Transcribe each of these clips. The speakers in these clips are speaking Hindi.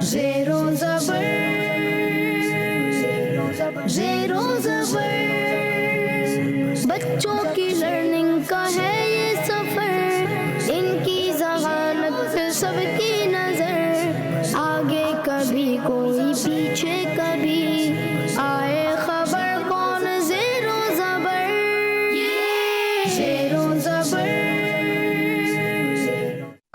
ज़ेरो ज़बर, ज़ेरो ज़बर, बच्चों की लर्निंग का है ये सफ़र, इनकी ज़हानत पे सबकी नज़र, आगे कभी कोई पीछे कभी, आए खबर कौन ज़ेरो ज़बर, ज़ेरो ज़बर।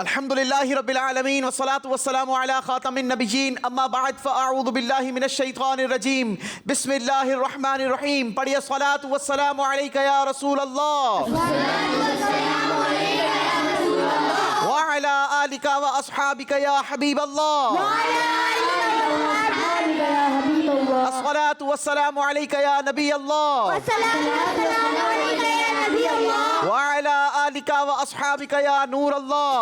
अल्हम्दुलिल्लाहि रब्बिल आलमीन वस्सलातु वस्सलामु अला खातमिन नबिय्यीन अम्मा बाद फ़अऊज़ु बिल्लाहि मिनश शैतानिर रजीम बिस्मिल्लाहिर रहमानिर रहीम। पढ़िए सलातु वस्सलामु अलैका या रसूल अल्लाह व अला आलिका व अस्हाबिका या हबीब अल्लाह। अस्सलातु वस्सलामु अलैका या नबी अल्लाह व अला आलिका व अस्हाबिका या नूर अल्लाह।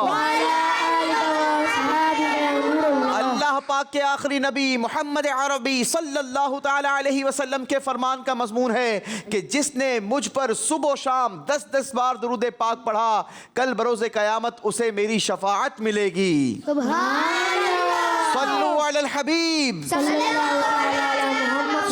अल्लाह पाक के आखिरी नबी मोहम्मद अरबी सल्लल्लाहु ताला अलैहि वसल्लम के फरमान का मजमून है कि जिसने मुझ पर सुबह शाम 10-10 बार दुरूद पाक पढ़ा, कल बरोज़े क़यामत उसे मेरी शफाअत मिलेगी। सल्लु अलल हबीब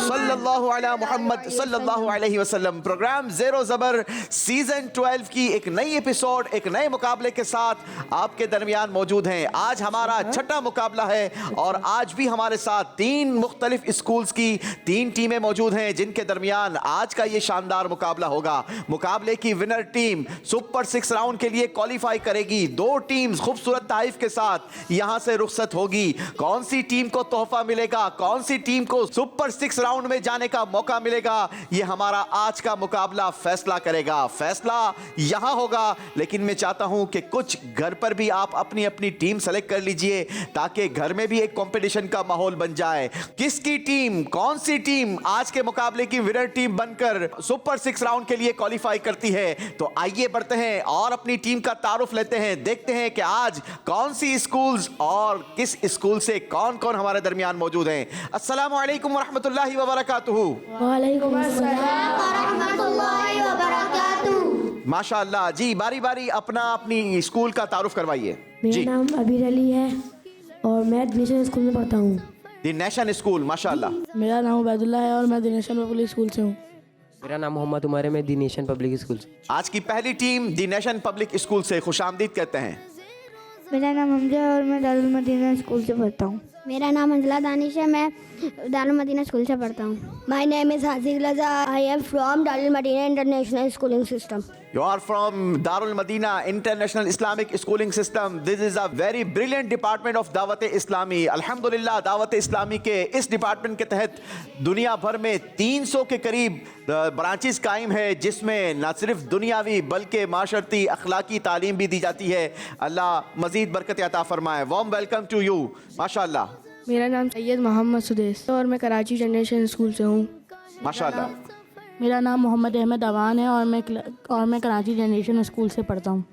सल्लल्लाहु अला मोहम्मद सल्लल्लाहु अलैहि वसल्लम। प्रोग्राम ज़ेरो ज़बर सीज़न 12 की एक नई एपिसोड एक नए मुकाबले के साथ आपके दरमियान मौजूद हैं। आज हमारा छठा मुकाबला है और आज भी हमारे साथ 3 मुख्तलिफ स्कूल्स की 3 टीमें मौजूद हैं जिनके दरमियान आज का ये शानदार मुकाबला होगा। मुकाबले की विनर टीम सुपर 6 राउंड के लिए क्वालिफाई करेगी। 2 टीम्स खूबसूरत ताइफ के साथ यहाँ से रुखसत होगी। कौन सी टीम को तोहफा मिलेगा, कौन सी टीम को सुपर 6 राउंड में जाने का मौका मिलेगा, ये हमारा आज का मुकाबला फैसला करेगा। फैसला यहां होगा, लेकिन मैं चाहता हूं कि कुछ घर पर भी आप अपनी अपनी टीम सेलेक्ट कर लीजिए ताकि घर में भी एक कंपटीशन का माहौल बन जाए। किसकी टीम, कौन सी टीम आज के मुकाबले की विनर टीम बनकर सुपर 6 राउंड के लिए क्वालिफाई करती है, तो आइए बढ़ते हैं और अपनी टीम का तारुफ लेते हैं। देखते हैं कि आज कौन सी स्कूल्स और किस स्कूल से कौन कौन हमारे दरमियान मौजूद हैं। अस्सलामु अलैकुम वरहमतुल्लाहि वबरकातुहू। वालेकुम अस्सलाम वरहमतुल्लाहि वबरकातुहू। माशाअल्लाह जी, बारी बारी अपना अपनी स्कूल का तारुफ करवाइए। मेरा नाम अबीर अली है और मैं दिनेशन स्कूल में पढ़ता हूँ। दी नेशन स्कूल, माशाअल्लाह। मेरा नाम उबैदुल्लाह है और मैं दिनेशन पब्लिक स्कूल से हूँ। मेरा नाम मोहम्मद उमर है, मैं दी नेशन पब्लिक स्कूल से। आज की पहली team the nation public school से खुशामदीद कहते हैं। मेरा नाम हमजा है और मैं दारुल मदीना स्कूल से पढ़ता हूँ। मेरा नाम अंजला दानिश है, मैं दारुल मदीना स्कूल से पढ़ता हूँ। My name is Hasil Raza, I am from Darul Madina international schooling system. You are from Darul Madina International Islamic Schooling System. This is a very brilliant department of Dawat Islami. अल्हम्दुलिल्लाह दावत इस्लामी के इस डिपार्टमेंट के तहत दुनिया भर में 300 के करीब ब्रांचेस कायम है, जिसमें न सिर्फ दुनियावी बल्कि माशरती अखलाकी तालीम भी दी जाती है। अल्लाह मज़ीद बरकत अता फरमाए। Warm welcome to you. माशाअल्लाह। मेरा नाम सैयद मोहम्मद सुदेश और मैं कराची जनरेशन स्कूल से हूँ। माशाअल्लाह। मेरा नाम मोहम्मद अहमद अवान है और मैं कराची जनरेशन स्कूल से पढ़ता हूँ।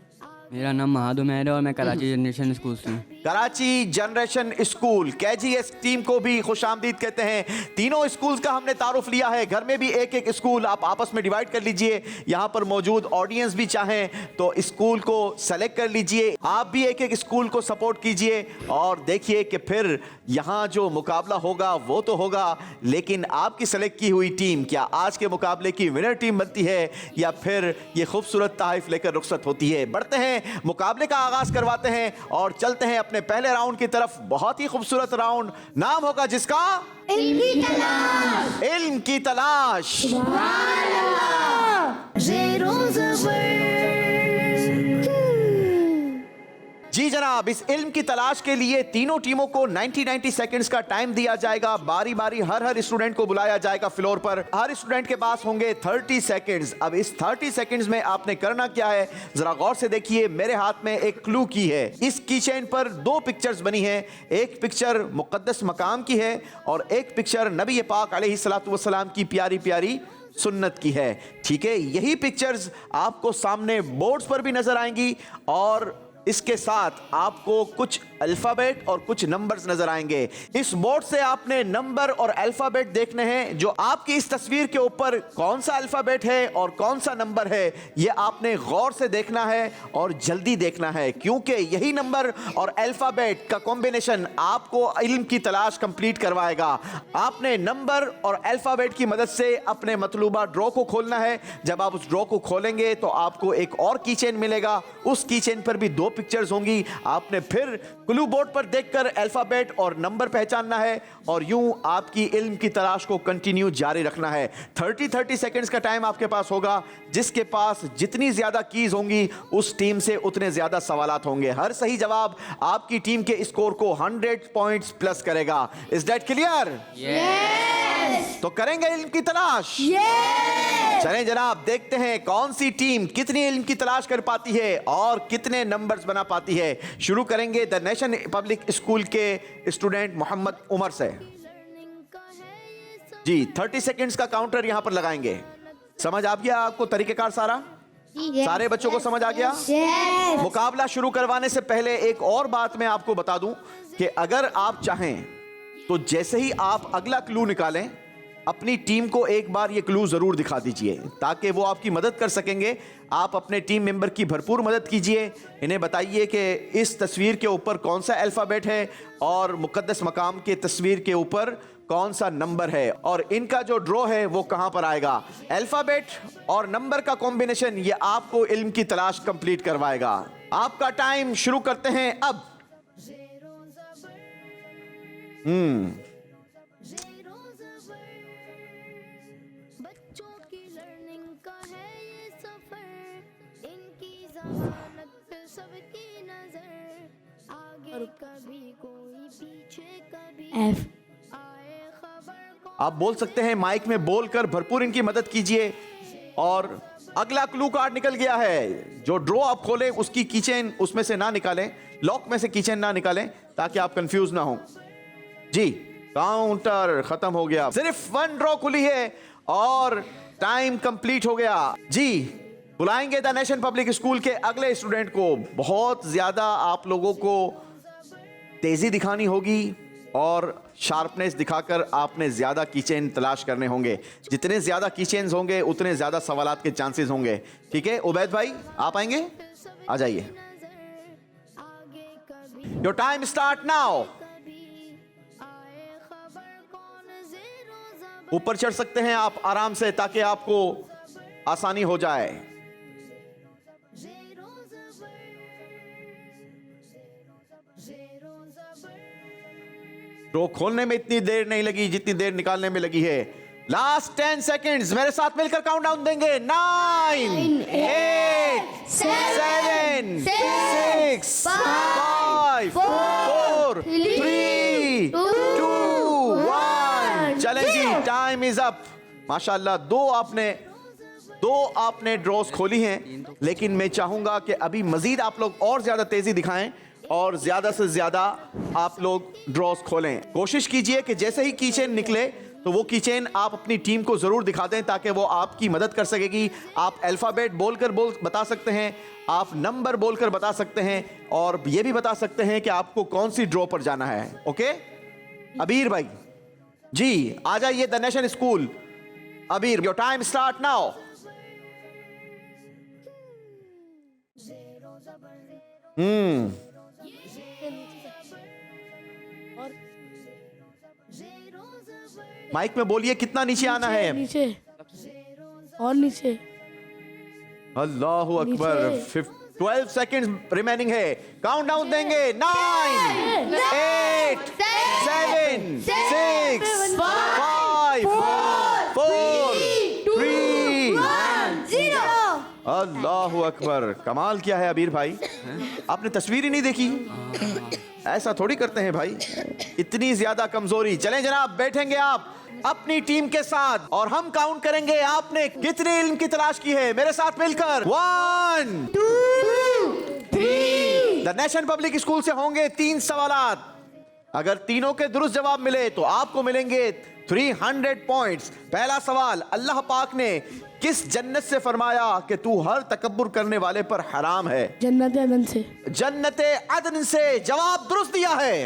मेरा नाम महाद उमैर है और मैं कराची जनरेशन स्कूल से हूँ। Karachi generation school KGS team को भी खुशामदीद कहते हैं। तीनों स्कूल्स का हमने तारुफ लिया है। घर में भी एक एक स्कूल आप आपस में डिवाइड कर लीजिए। यहाँ पर मौजूद ऑडियंस भी चाहें तो स्कूल को सेलेक्ट कर लीजिए। आप भी एक एक स्कूल को सपोर्ट कीजिए और देखिए कि फिर यहाँ जो मुकाबला होगा वो तो होगा, लेकिन आपकी सेलेक्ट की हुई टीम क्या आज के मुकाबले की विनर टीम बनती है या फिर ये खूबसूरत तहफ़ लेकर रुखसत होती है। बढ़ते हैं, मुकाबले का आगाज करवाते हैं और चलते हैं अपने पहले राउंड की तरफ। बहुत ही खूबसूरत राउंड, नाम होगा जिसका इल्म की तलाश। ज़ेरो ज़बर। जी जनाब, इस इल्म की तलाश के लिए तीनों टीमों को 90 सेकंड्स का टाइम दिया जाएगा। बारी बारी हर स्टूडेंट को बुलाया जाएगा फ्लोर पर। हर स्टूडेंट के पास होंगे 30 सेकंड्स। अब इस 30 सेकंड्स में आपने करना क्या है, जरा गौर से देखिए। मेरे हाथ में एक क्लू की है। इस कीचेन पर 2 पिक्चर्स बनी हैं। एक पिक्चर मुक़द्दस मकाम की है और एक पिक्चर नबी पाक अलैहिस्सलातु वस्सलाम की प्यारी प्यारी सुन्नत की है। ठीक है, यही पिक्चर्स आपको सामने बोर्ड्स पर भी नजर आएंगी और इसके साथ आपको कुछ अल्फाबेट और कुछ नंबर्स नजर आएंगे। इस बोर्ड से आपने नंबर और अल्फाबेट देखने हैं। जो आपकी इस तस्वीर के ऊपर कौन सा अल्फाबेट है और कौन सा नंबर है, यह आपने गौर से देखना है और जल्दी देखना है, क्योंकि यही नंबर और अल्फाबेट का कॉम्बिनेशन आपको इल्म की तलाश कंप्लीट करवाएगा। आपने नंबर और अल्फाबेट की मदद से अपने मतलूबा ड्रॉ को खोलना है। जब आप उस ड्रॉ को खोलेंगे तो आपको एक और कीचेन मिलेगा। उस कीचेन पर भी 2 पिक्चर्स होंगी। आपने फिर क्लू बोर्ड पर देखकर अल्फाबेट और नंबर पहचानना है और यूं आपकी इल्म की तलाश को कंटिन्यू जारी रखना है। 30 सेकंड्स का टाइम आपके पास होगा। जिसके पास जितनी ज्यादा कीज होंगी उस टीम से उतने ज्यादा सवालात होंगे। हर सही जवाब आपकी टीम के स्कोर को 100 पॉइंट्स प्लस करेगा। Is that clear? तो करेंगे इल्म की तलाश? चलें जनाब, देखते हैं कौन सी टीम कितनी इल्म की तलाश कर पाती है और कितने नंबर्स बना पाती है। शुरू करेंगे द नेशन पब्लिक स्कूल के स्टूडेंट मोहम्मद उमर से। जी 30 सेकंड्स का काउंटर यहां पर लगाएंगे। समझ आ गया आपको तरीकेकार सारा? सारे बच्चों को समझ आ गया? मुकाबला शुरू करवाने से पहले एक और बात मैं आपको बता दूं कि अगर आप चाहें तो जैसे ही आप अगला क्लू निकालें, अपनी टीम को एक बार ये क्लू जरूर दिखा दीजिए ताकि वो आपकी मदद कर सकेंगे। आप अपने टीम मेंबर की भरपूर मदद कीजिए। इन्हें बताइए कि इस तस्वीर के ऊपर कौन सा अल्फाबेट है और मुकद्दस मकाम के तस्वीर के ऊपर कौन सा नंबर है और इनका जो ड्रॉ है वो कहां पर आएगा। अल्फाबेट और नंबर का कॉम्बिनेशन ये आपको इल्म की तलाश कंप्लीट करवाएगा। आपका टाइम शुरू करते हैं अब। बच्चों की लर्निंग का है ये सफर, इनकी ज़मानत पे सबकी नजर, आगे कभी कोई पीछे कभी F। आए खबर को। आप बोल सकते हैं, माइक में बोलकर भरपूर इनकी मदद कीजिए। और अगला क्लू कार्ड निकल गया है। जो ड्रॉ आप खोलें उसकी कीचेन उसमें से ना निकालें, लॉक में से कीचेन ना निकालें ताकि आप कंफ्यूज ना हो। जी काउंटर खत्म हो गया। सिर्फ 1 ड्रॉ खुली है और टाइम कंप्लीट हो गया। जी बुलाएंगे द नेशन पब्लिक स्कूल के अगले स्टूडेंट को। बहुत ज्यादा आप लोगों को तेजी दिखानी होगी और शार्पनेस दिखाकर आपने ज्यादा कीचेन तलाश करने होंगे। जितने ज्यादा कीचेन्स होंगे उतने ज्यादा सवालात के चांसेस होंगे। ठीक है उबैद भाई, आप आएंगे? आ जाइए। आगे कभी योर टाइम स्टार्ट नाउ। आए खबर कौन ज़ेरो ज़बर। ऊपर चढ़ सकते हैं आप आराम से ताकि आपको आसानी हो जाए। ज़ेरो ज़बर, ज़ेरो ज़बर। ड्रॉ खोलने में इतनी देर नहीं लगी जितनी देर निकालने में लगी है। लास्ट 10 सेकंड्स मेरे साथ मिलकर काउंटडाउन देंगे। 9 8 7 6 5 4 3 2 1। चलें जी, टाइम इज अप। माशाल्लाह दो आपने ड्रॉस खोली हैं, लेकिन मैं चाहूंगा कि अभी मजीद आप लोग और ज्यादा तेजी दिखाएं और ज्यादा से ज्यादा आप लोग ड्रॉस खोलें। कोशिश कीजिए कि जैसे ही कीचेन निकले तो वो कीचेन आप अपनी टीम को जरूर दिखा दें ताकि वो आपकी मदद कर सकेगी। आप अल्फाबेट बोलकर बता सकते हैं, आप नंबर बोलकर बता सकते हैं और ये भी बता सकते हैं कि आपको कौन सी ड्रॉ पर जाना है। ओके अबीर भाई जी आ जाइए the nation school. Abeer your time start now. Mike में बोलिए कितना नीचे आना है। नीचे और नीचे। अल्लाहु अकबर। 12 सेकंड्स रिमेनिंग है। काउंटडाउन देंगे। 9 8 7 6 5 4 3 अल्लाहु अकबर। कमाल क्या है अबीर भाई, आपने तस्वीर ही नहीं देखी। ऐसा थोड़ी करते हैं भाई, इतनी ज्यादा कमजोरी। चलें जनाब, बैठेंगे आप अपनी टीम के साथ और हम काउंट करेंगे आपने कितने इल्म की तलाश की है। मेरे साथ मिलकर 1 2 3। द नेशन पब्लिक स्कूल से होंगे 3 सवालात। अगर तीनों के दुरुस्त जवाब मिले तो आपको मिलेंगे 300 पॉइंट्स। पहला सवाल, अल्लाह पाक ने किस जन्नत से फरमाया कि तू हर तकब्बुर करने वाले पर हराम है? जन्नत अदन से। जन्नत अदन से। जवाब दुरुस्त दिया है।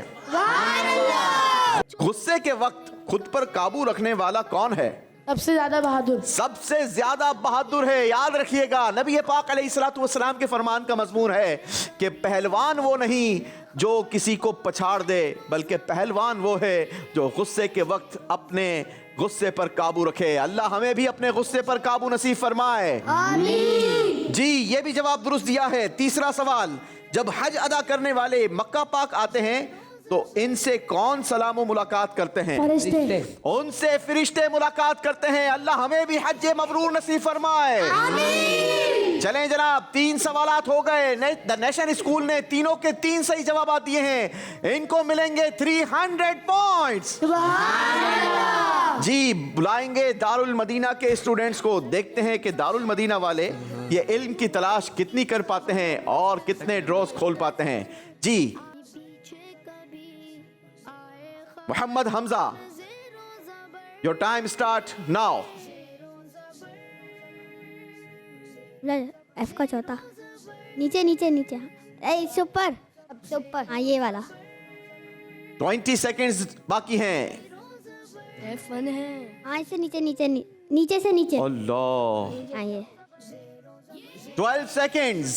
गुस्से के वक्त खुद पर काबू रखने वाला कौन है? सबसे ज्यादा बहादुर। सबसे ज्यादा बहादुर है। याद रखिएगा, नबी पाक अलैहिस्सलातु वस्सलाम के फरमान का मजमून है कि पहलवान वो नहीं जो किसी को पछाड़ दे, बल्कि पहलवान वो है जो गुस्से के वक्त अपने गुस्से पर काबू रखे। अल्लाह हमें भी अपने गुस्से पर काबू नसीब फरमाए। आमीन। जी, ये भी जवाब दुरुस्त दिया है। तीसरा सवाल, जब हज अदा करने वाले मक्का पाक आते हैं तो इनसे कौन सलाम मुलाकात करते हैं? फरिश्ते। उनसे फरिश्ते मुलाकात करते हैं। अल्लाह हमें भी हज मबरूर नसीब फरमाए। आमीन। चलें जनाब, 3 सवालात हो गए। द नेशन स्कूल ने तीनों के 3 सही जवाब दिए हैं। इनको मिलेंगे 300 पॉइंट्स। जी, बुलाएंगे दारुल मदीना के स्टूडेंट्स को। देखते हैं कि दारुल मदीना वाले ये इल्म की तलाश कितनी कर पाते हैं और कितने ड्रॉज खोल पाते हैं। जी, Mohammad Hamza, your time start now. F का चौथा, नीचे नीचे नीचे, इससे ऊपर, सबसे ऊपर, हाँ ये वाला। 20 सेकेंड्स बाकी हैं। F1 है। हाँ इससे नीचे नीचे नीचे से नीचे। अल्लाह। हाँ ये 12 seconds.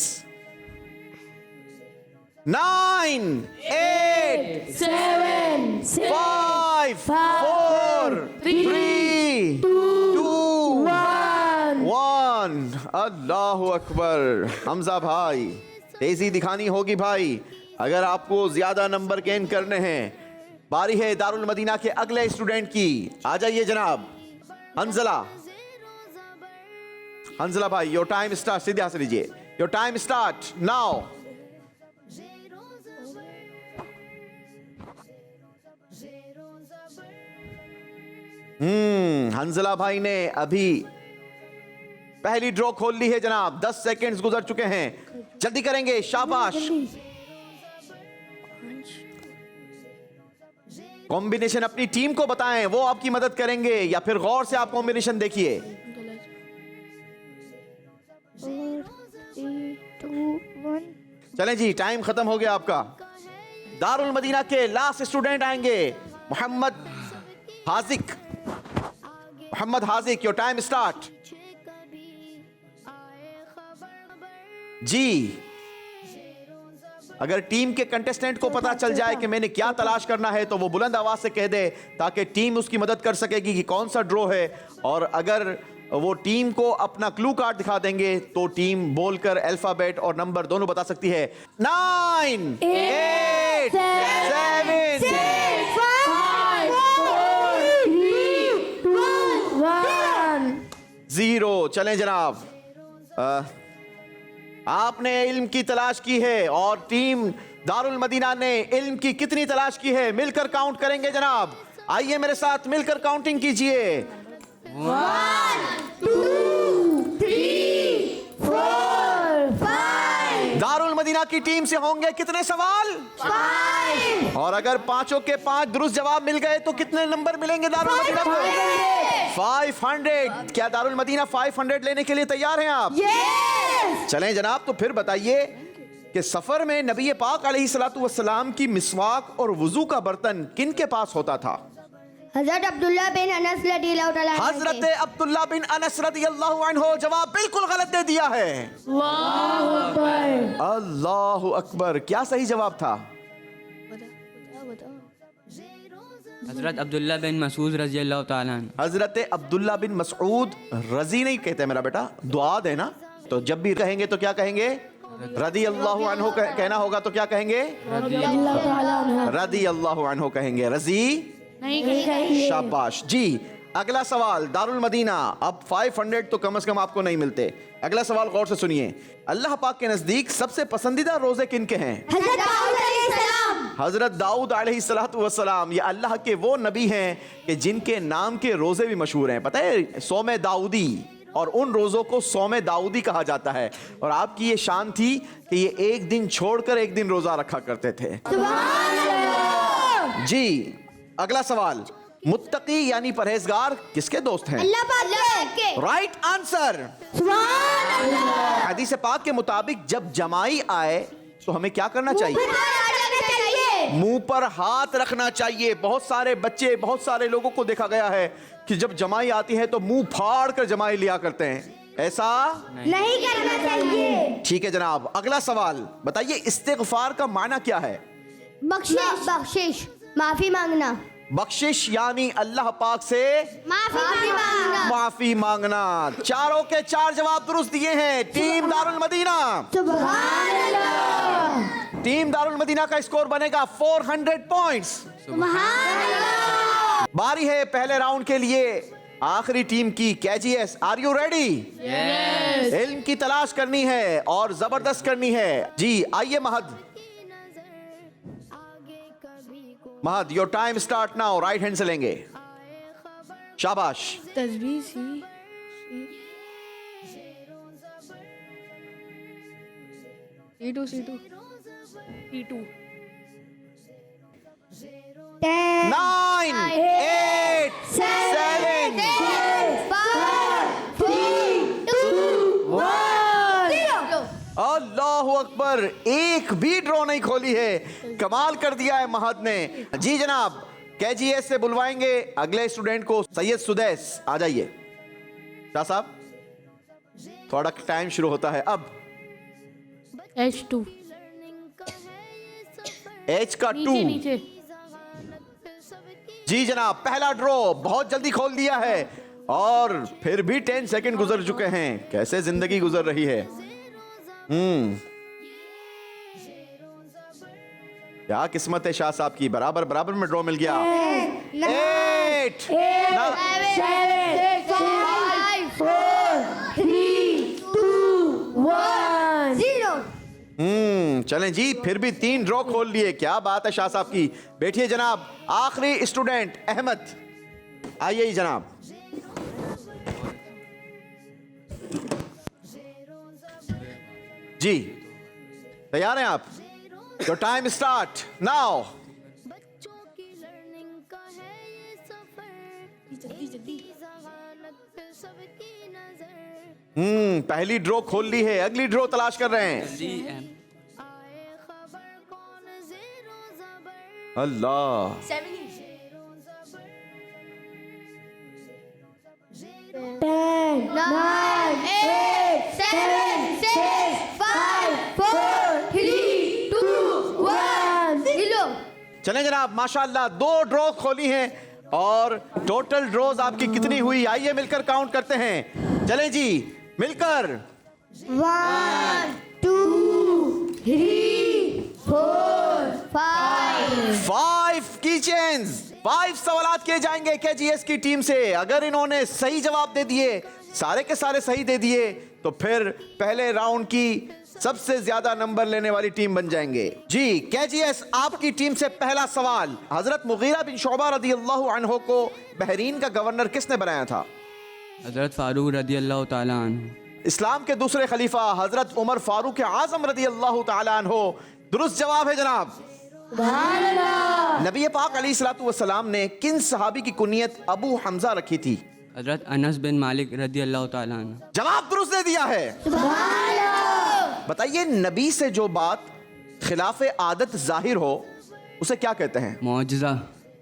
9, 8, 7, 5, 4, 3, 2, 1। अल्लाह अकबर। हमजा भाई, तेजी दिखानी होगी भाई अगर आपको ज्यादा नंबर गेन करने हैं। बारी है दारुल मदीना के अगले स्टूडेंट की। आ जाइए जनाब, हंजला। हंजला भाई, योर टाइम स्टार्ट। सीधे हाथ से लीजिए। Your time start now. Hanzala भाई ने अभी पहली ड्रॉ खोल ली है जनाब। 10 सेकंड्स गुजर चुके हैं। जल्दी करेंगे, शाबाश। कॉम्बिनेशन अपनी टीम को बताएं, वो आपकी मदद करेंगे, या फिर गौर से आप कॉम्बिनेशन देखिए। 4, 3, 2, 1। चलें जी, टाइम खत्म हो गया आपका। दारुल मदीना के लास्ट स्टूडेंट आएंगे, Mohammad Haziq. Mohammad Haziq, your time start. जी, अगर टीम के कंटेस्टेंट को पता चल जाए कि मैंने क्या तलाश करना है तो वो बुलंद आवाज से कह दे, ताकि टीम उसकी मदद कर सकेगी कि कौन सा ड्रॉ है। और अगर वो टीम को अपना क्लू कार्ड दिखा देंगे तो टीम बोलकर अल्फाबेट और नंबर दोनों बता सकती है। 9, 8, 7, 6, 5, 4, 3, 2, 1। 0। चलें जनाब, आपने इल्म की तलाश की है और टीम दारुल मदीना ने इल्म की कितनी तलाश की है मिलकर काउंट करेंगे जनाब। आइए मेरे साथ मिलकर काउंटिंग कीजिए। 1, 2, 3, 4, 5। दारुल मदीना की टीम से होंगे कितने सवाल? 5। और अगर पांचों के 5 दुरुस्त जवाब मिल गए तो कितने नंबर मिलेंगे दारुल मदीना को? 500। क्या दारुल मदीना 500 लेने के लिए तैयार हैं आप? चलें जनाब, तो फिर बताइए कि सफर में नबी पाक अलैहिस्सलातु वस्सलाम की मिसवाक और वुजू का बर्तन किन के पास होता था? हजरत अब्दुल्ला बिन अनस रदियल्लाहु ताला अन्हु। हजरत अब्दुल्ला बिन अनस रदियल्लाहु अन्हु। जवाब बिल्कुल गलत दे दिया है। अल्लाह अकबर। क्या सही जवाब था? हजरत अब्दुल्ला बिन मसूद रजी अल्लाह ताला अन्हु। हजरत अब्दुल्ला बिन मसऊद। रजी नहीं कहते मेरा बेटा, दुआद है ना, तो जब भी कहेंगे तो क्या कहेंगे? रदी अल्लाह अन्हु कहना होगा तो क्या कहेंगे? रदी अल्लाह अन्हु कहेंगे, रजी नहीं कहेंगे। शाबाश जी। अगला सवाल, दारुल मदीना। अब 500 तो कम से कम आपको नहीं मिलते। अगला सवाल गौर से सुनिए। अल्लाह पाक के नजदीक सबसे पसंदीदा रोजे किन के हैं? हजरत दाऊद अलैहिस्सलाम। हजरत दाऊद अलैहिस्सलातु वस्सलाम। ये अल्लाह के वो नबी हैं कि जिनके नाम के रोजे भी मशहूर हैं। पता है, सौमे दाऊदी, और उन रोजों को सौमे दाऊदी कहा जाता है। और आपकी ये शान थी कि ये एक दिन छोड़कर एक दिन रोजा रखा करते थे। जी अगला सवाल, मुत्तकी यानी परहेजगार किसके दोस्त हैं? अल्लाह पाक के। Right answer. हदीस पाक के मुताबिक जब जमाई आए तो हमें क्या करना चाहिए? मुंह पर हाथ रखना चाहिए। बहुत सारे बच्चे, बहुत सारे लोगों को देखा गया है कि जब जमाई आती है तो मुंह फाड़ कर जमाई लिया करते हैं, ऐसा नहीं करना चाहिए। ठीक है जनाब। अगला सवाल बताइए, इस्तिग़फ़ार का माना क्या है? बख्शिश, माफी मांगना। बख्शिश यानी अल्लाह पाक से माफी मांगना। माफी मांगना। चारों के चार जवाब दुरुस्त दिए हैं टीम दारुल मदीना। सुभान अल्लाह। टीम दारुल मदीना का स्कोर बनेगा 400 पॉइंट्स। सुभान अल्लाह। बारी है पहले राउंड के लिए आखिरी टीम की। KGS, are you ready? इल्म की तलाश करनी है और जबरदस्त करनी है। जी आइए Mahad. Mahad, your time start now. Right hand से लेंगे। शाबाश। तस्बीह सी C2 C2 9 8 7 अल्लाहु अकबर, एक भी ड्रॉ नहीं खोली है। कमाल कर दिया है महद ने। जी जनाब, केजीएस से बुलवाएंगे अगले स्टूडेंट को, सैयद सुदैस। आ जाइए शाह साहब, थोड़ा टाइम शुरू होता है अब। H2 एच का 2। नीचे जी जनाब, पहला ड्रॉ बहुत जल्दी खोल दिया है और फिर भी 10 सेकंड गुजर चुके हैं। कैसे जिंदगी गुजर रही है। क्या किस्मत है शाह साहब की, बराबर बराबर में ड्रॉ मिल गया। 8 चलें जी, फिर भी 3 ड्रॉ खोल लिए। क्या बात है शाह साहब की। बैठिए जनाब। आखिरी स्टूडेंट अहमद, आइए ही जनाब। जी तैयार हैं आप? तो टाइम स्टार्ट नाउ। पहली ड्रॉ खोल ली है, अगली ड्रॉ तलाश कर रहे हैं। जल्दी अल्लाह। 10 9 8 7 6 5 4 3 2 1 0। चलें जनाब, माशाल्लाह 2 ड्रॉ खोली हैं और टोटल ड्रॉज आपकी कितनी हुई? आइए मिलकर काउंट करते हैं। चलें जी मिलकर। 1 2 3 4 5 की चेंज। 5 सवालात किए जाएंगे केजीएस की टीम से। अगर इन्होंने सही जवाब दे दिए, सारे के सारे सही दे दिए, तो फिर पहले राउंड की सबसे ज्यादा नंबर लेने वाली टीम बन जाएंगे। जी केजीएस, आपकी टीम से पहला सवाल। हजरत मुगीरा बिन शुअबा रदियल्लाहु अन्हु को बहरीन का गवर्नर किसने बनाया था? हजरत फारूक रदियल्लाहु ताला अन्हु। इस्लाम के दूसरे खलीफा हजरत उमर फारूक आजम रदियल्लाहु ताला अन्हु। दुरुस्त जवाब है जनाब। नबी पाक अलैहिस्सलातु वस्सलाम ने किन सहाबी की कुनियत अबू हमजा रखी थी? हजरत अनस बिन मालिक रदियल्लाहु ताला अन्हु। जवाब दुरुस्त दे दिया है। बताइए, नबी से जो बात खिलाफ आदत जाहिर हो उसे क्या कहते हैं? मौजज़ा।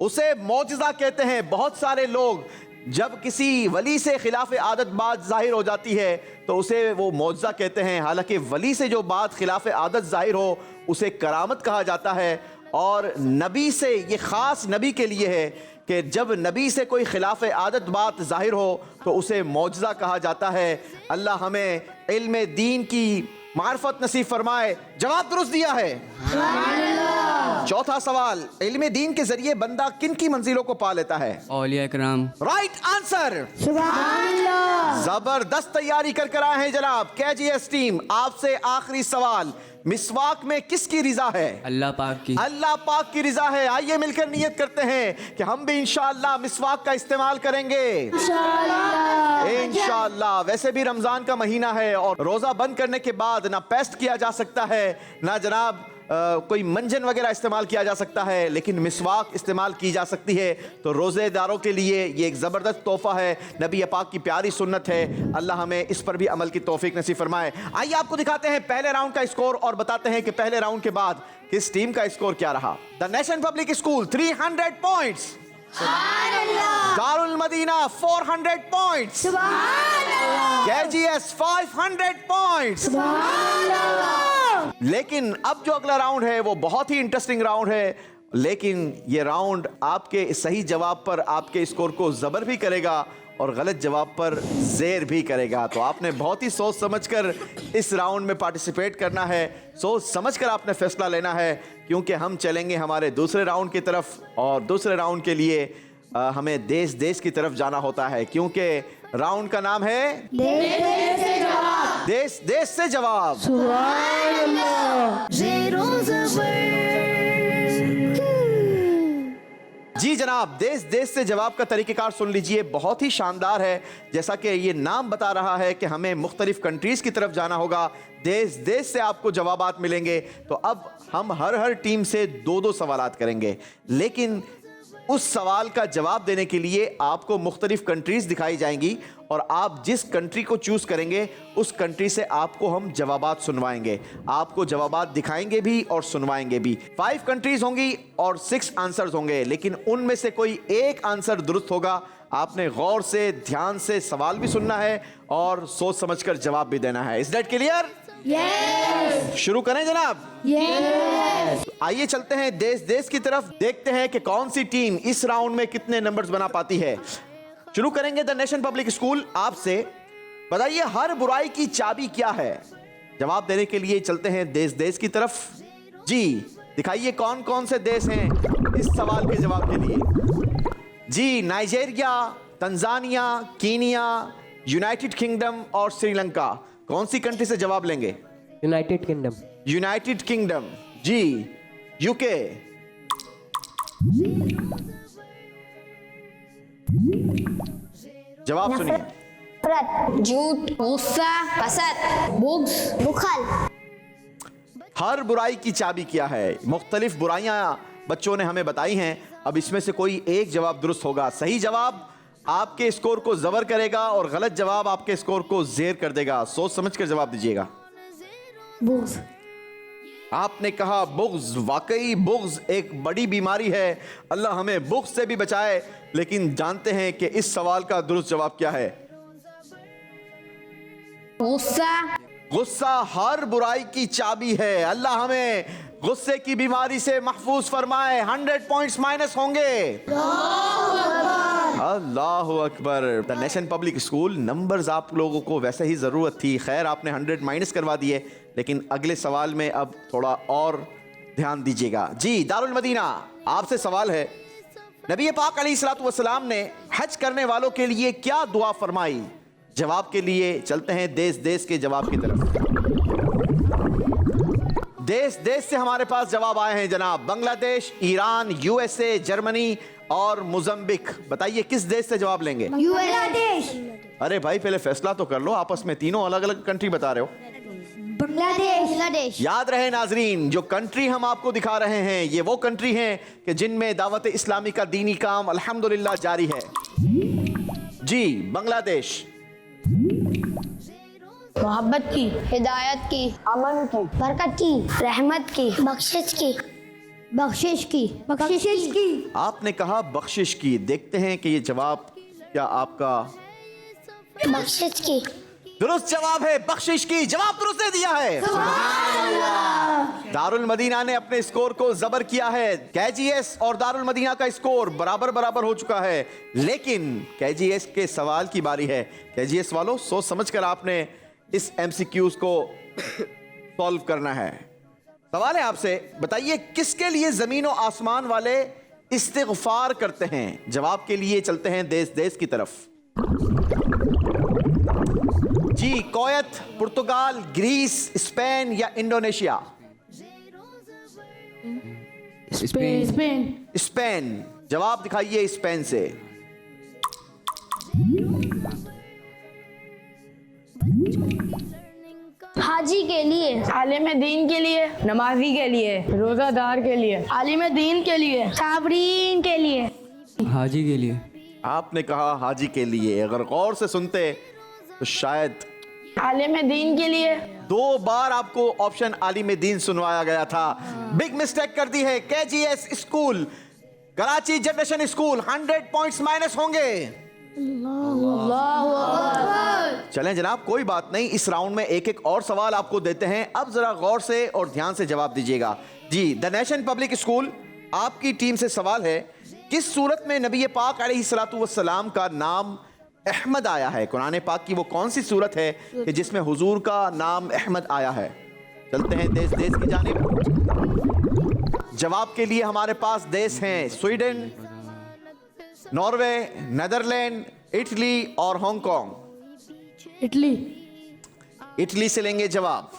उसे मौजज़ा कहते हैं। बहुत सारे लोग जब किसी वली से खिलाफ आदत बात जाहिर हो जाती है तो उसे वो मौजज़ा कहते हैं। हालांकि वली से जो बात खिलाफ आदत जाहिर हो उसे करामत कहा जाता है। और नबी से, ये ख़ास नबी के लिए है कि जब नबी से कोई खिलाफ आदत बात जाहिर हो तो उसे मौजज़ा कहा जाता है। अल्लाह हमें इल्म दीन की मार्फत नसीब फरमाए। जवाब दुरुस्त दिया है। चौथा सवाल, इल्म दीन के जरिए बंदा किन की मंजिलों को पा लेता है? औलिया इकराम। Right answer. जबरदस्त तैयारी कर कर आए हैं जनाब केजीएस टीम। आपसे आखिरी सवाल, मिसवाक में किसकी रिजा है? अल्लाह पाक की। अल्लाह पाक की रिजा है। आइए मिलकर नियत करते हैं कि हम भी इंशाअल्लाह मिसवाक का इस्तेमाल करेंगे इंशाअल्लाह। वैसे भी रमजान का महीना है और रोजा बंद करने के बाद ना पेस्ट किया जा सकता है, ना जनाब कोई मंजन वगैरह इस्तेमाल किया जा सकता है, लेकिन मिसवाक इस्तेमाल की जा सकती है। तो रोज़ेदारों के लिए ये एक ज़बरदस्त तोहफ़ा है, नबी पाक की प्यारी सुन्नत है। अल्लाह हमें इस पर भी अमल की तौफीक नसीब फरमाए। आइए आपको दिखाते हैं पहले राउंड का स्कोर और बताते हैं कि पहले राउंड के बाद किस टीम का स्कोर क्या रहा। The nation public school 300 points, Darul Madina 400 points, KGS 500 points. लेकिन अब जो अगला राउंड है वो बहुत ही इंटरेस्टिंग राउंड है, लेकिन ये राउंड आपके सही जवाब पर आपके स्कोर को जबर भी करेगा और गलत जवाब पर ज़ेर भी करेगा। तो आपने बहुत ही सोच समझकर इस राउंड में पार्टिसिपेट करना है, सोच समझकर आपने फैसला लेना है, क्योंकि हम चलेंगे हमारे दूसरे राउंड की तरफ। और दूसरे राउंड के लिए हमें देश देश की तरफ जाना होता है, क्योंकि राउंड का नाम है देश देश से जवाब। जी जनाब, देश देश से जवाब का तरीक़ेकार सुन लीजिए, बहुत ही शानदार है। जैसा कि ये नाम बता रहा है कि हमें मुख्तलिफ कंट्रीज़ की तरफ जाना होगा, देश देश से आपको जवाबात मिलेंगे। तो अब हम हर टीम से 2-2 सवालात करेंगे, लेकिन उस सवाल का जवाब देने के लिए आपको मुख्तलिफ कंट्रीज़ दिखाई जाएंगी और आप जिस कंट्री को चूज़ करेंगे उस कंट्री से आपको हम जवाबात सुनवाएंगे, आपको जवाबात दिखाएंगे भी और सुनवाएंगे भी। 5 कंट्रीज़ होंगी और 6 आंसर्स होंगे, लेकिन उनमें से कोई एक आंसर दुरुस्त होगा। आपने गौर से ध्यान से सवाल भी सुनना है और सोच समझकर जवाब भी देना है। Is that clear? Yes. शुरू करें जनाब? Yes. आइए चलते हैं देश देश की तरफ, देखते हैं कि कौन सी टीम इस राउंड में कितने नंबर्स बना पाती है। शुरू करेंगे द नेशन पब्लिक स्कूल आपसे। बताइए हर बुराई की चाबी क्या है? जवाब देने के लिए चलते हैं देश देश की तरफ। जी दिखाइए कौन कौन से देश हैं इस सवाल के जवाब के लिए। जी Nigeria, Tanzania, Kenya, United Kingdom और श्रीलंका। कौन सी कंट्री से जवाब लेंगे? United Kingdom. United Kingdom. जी यूके। जवाब सुनिए। झूठ, गुस्सा, हसद, बुग़्ज़, बुखल। हर बुराई की चाबी क्या है? मुख्तलिफ बुराइयां बच्चों ने हमें बताई हैं। अब इसमें से कोई एक जवाब दुरुस्त होगा। सही जवाब आपके स्कोर को जबर करेगा और गलत जवाब आपके स्कोर को ज़ेर कर देगा। सोच समझकर जवाब दीजिएगा। बुग़्ज़। आपने कहा बुग़्ज़। वाकई बुग़्ज़ एक बड़ी बीमारी है, अल्लाह हमें बुग़्ज़ से भी बचाए। लेकिन जानते हैं कि इस सवाल का दुरुस्त जवाब क्या है? गुस्सा। गुस्सा हर बुराई की चाबी है। अल्लाह हमें गुस्से की बीमारी से महफूज फरमाए। 100 पॉइंट्स माइनस होंगे। अल्लाह अकबर। The nation public school, numbers आप लोगों को वैसे ही ज़रूरत थी, खैर आपने 100 माइनस करवा दिए, लेकिन अगले सवाल में अब थोड़ा और ध्यान दीजिएगा। जी दारुल मदीना, आपसे सवाल है, नबी पाक अलैहिस्सलातु वस्सलाम ने हज करने वालों के लिए क्या दुआ फरमाई? जवाब के लिए चलते हैं देश देश के जवाब की तरफ। देश देश से हमारे पास जवाब आए हैं जनाब। बांग्लादेश, ईरान, USA, जर्मनी और मोज़म्बिक। बताइए किस देश से जवाब लेंगे? बांग्लादेश। अरे भाई पहले फैसला तो कर लो, आपस में तीनों अलग अलग कंट्री बता रहे हो। बांग्लादेश। याद रहे नाजरीन, जो कंट्री हम आपको दिखा रहे हैं ये वो कंट्री हैं कि जिनमें दावत इस्लामी का दीनी काम अल्हम्दुलिल्लाह जारी है। जी बांग्लादेश। मोहब्बत की, हिदायत की, अमन की, बरकत की, रहमत की, बख्शिश की, बख्शिश की, बख्शिश की। आपने कहा बख्शिश की। देखते हैं कि ये जवाब क्या आपका बख्शिश की। दुरुस्त जवाब है बख्शिश की। जवाब दुरुस्त दे दिया है। दारुल मदीना ने अपने स्कोर को जबर किया है। KGS और दारुल मदीना का स्कोर बराबर बराबर हो चुका है, लेकिन KGS के सवाल की बारी है। KGS वालों, सोच समझकर आपने इस MCQs को सॉल्व करना है। सवाल है आपसे, बताइए किसके लिए जमीन और आसमान वाले इस्तिग़फ़ार करते हैं? जवाब के लिए चलते हैं देश देश की तरफ। जी कोयत, पुर्तगाल, ग्रीस, स्पेन या इंडोनेशिया? स्पेन। स्पेन। जवाब दिखाइए स्पेन से। हाजी के लिए, आलिम दीन के लिए, नमाजी के लिए, रोज़ादार के लिए, आलिम दीन के लिए, साबरीन के लिए। हाजी के लिए। आपने कहा हाजी के लिए, अगर गौर से सुनते तो शायद आलिम दीन के लिए। 2 बार आपको ऑप्शन आलिम दीन सुनवाया गया था। बिग मिस्टेक कर दी है। KGS school, Karachi generation school, 100 points minus होंगे। चलें जनाब, कोई बात नहीं, इस राउंड में एक एक और सवाल आपको देते हैं। अब जरा गौर से और ध्यान से जवाब दीजिएगा। जी, द नेशन पब्लिक स्कूल, आपकी टीम से सवाल है, किस सूरत में नबी पाक अलैहिस्सलातु वस्सलाम का नाम अहमद आया है? कुरान पाक की वो कौन सी सूरत है कि जिसमें हुजूर का नाम अहमद आया है? चलते हैं देश देश की जानिब। जवाब के लिए हमारे पास देश हैं स्वीडन, नॉर्वे, नेदरलैंड, इटली और हांगकांग। इटली। इटली से लेंगे जवाब।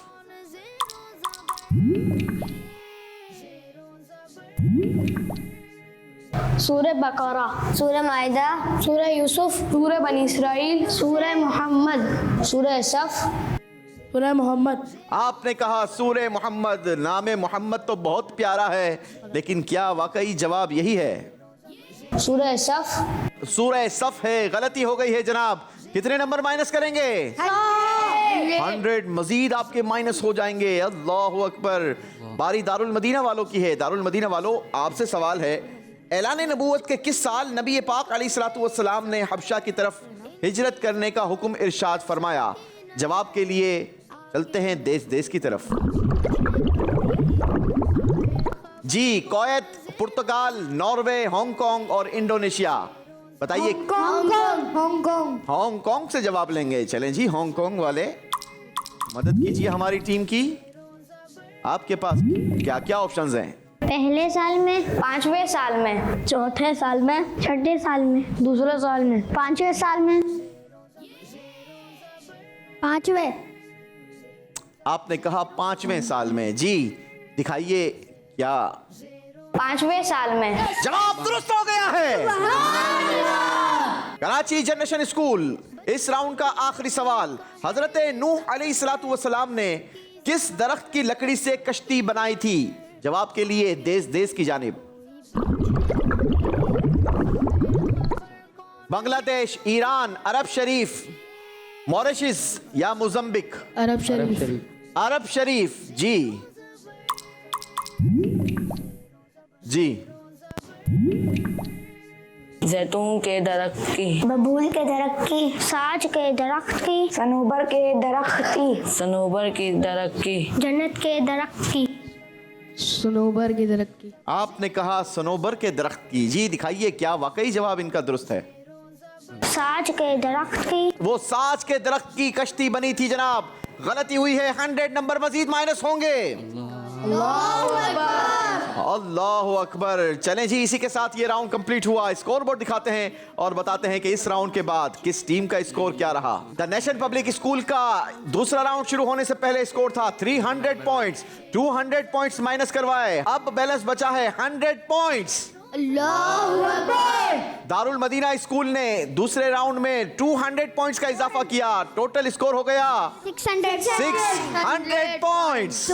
सूरह बकरा, सूरह माइदा, सूरह यूसुफ, सूरह बनी इसराइल, सूरह मोहम्मद, सूरह सफ, सूरह मोहम्मद। आपने कहा सूरह मोहम्मद। नाम मोहम्मद तो बहुत प्यारा है, लेकिन क्या वाकई जवाब यही है? सूरह सफ। सूरह सफ है। गलती हो गई है जनाब। कितने नंबर माइनस करेंगे? 100 मजीद आपके माइनस हो जाएंगे। अल्लाह अकबर। बारी दारुल मदीना वालों की है। दारुल मदीना वालों, आपसे सवाल है, ऐलान नबूवत के किस साल नबी पाक अलैहिस्सलातु वस्सलाम ने हबशा की तरफ हिजरत करने का हुक्म इरशाद फरमाया? जवाब के लिए चलते हैं देश देश की तरफ। जी, कुवैत, पुर्तगाल, नॉर्वे, हांगकांग और इंडोनेशिया। बताइए। हांगकांग। हांगकांग से जवाब लेंगे। चलें जी, हांगकांग वाले मदद कीजिए हमारी टीम की। आपके पास क्या क्या ऑप्शंस हैं? पहले साल में, 5वें साल में, चौथे साल में, छठे साल में, दूसरे साल में, 5वें साल में, 5वें। आपने कहा 5वें साल में। जी, दिखाइए क्या 5वें साल में। जवाब दुरुस्त हो गया है। कराची जनरेशन स्कूल, इस राउंड का आखिरी सवाल, हजरत नूह अलैहिस्सलातु वस्सलाम ने किस दरख्त की लकड़ी से कश्ती बनाई थी? जवाब के लिए देश देश की जानिब। बांग्लादेश, ईरान, अरब शरीफ, मॉरिशस या मोज़म्बिक? अरब शरीफ। अरब शरीफ। जी जी। जैतून के दरख्त की, बबूल के दरख्त की, साज के दरख्त की, सनोबर के दरख्त की, सनोबर के दरख्त की, जन्नत के दरख्त की। सनोबर के दरख्त की। आपने कहा सनोबर के दरख्त की। जी, दिखाइए क्या वाकई जवाब इनका दुरुस्त है? साज के दरख्त की। वो साज के दरख्त की कश्ती बनी थी जनाब। गलती हुई है। 100 नंबर मजीद माइनस होंगे। अल्लाह अकबर। चलें जी, इसी के साथ ये राउंड कंप्लीट हुआ। स्कोर बोर्ड दिखाते हैं और बताते हैं कि इस राउंड के बाद किस टीम का स्कोर क्या रहा। द नेशन पब्लिक स्कूल का दूसरा राउंड शुरू होने से पहले स्कोर था 300 पॉइंट्स। 200 पॉइंट्स माइनस करवाए, अब बैलेंस बचा है 100 पॉइंट्स। दारुल मदीना स्कूल ने दूसरे राउंड में 200 पॉइंट्स का इजाफा किया। टोटल स्कोर हो गया 600 पॉइंट्स।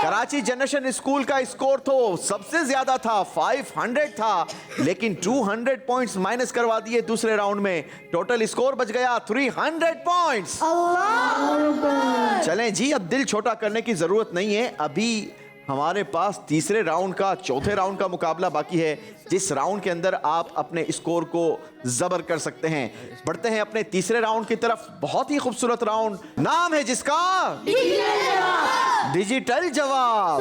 कराची जनरेशन स्कूल का स्कोर तो सबसे ज्यादा था, 500 था, लेकिन 200 पॉइंट्स माइनस करवा दिए दूसरे राउंड में। टोटल स्कोर बच गया 300 पॉइंट्स। चलें जी, अब दिल छोटा करने की जरूरत नहीं है। अभी हमारे पास तीसरे राउंड का, चौथे राउंड का मुकाबला बाकी है, जिस राउंड के अंदर आप अपने स्कोर को जबर कर सकते हैं। बढ़ते हैं अपने तीसरे राउंड की तरफ। बहुत ही खूबसूरत राउंड, नाम है जिसका डिजिटल जवाब।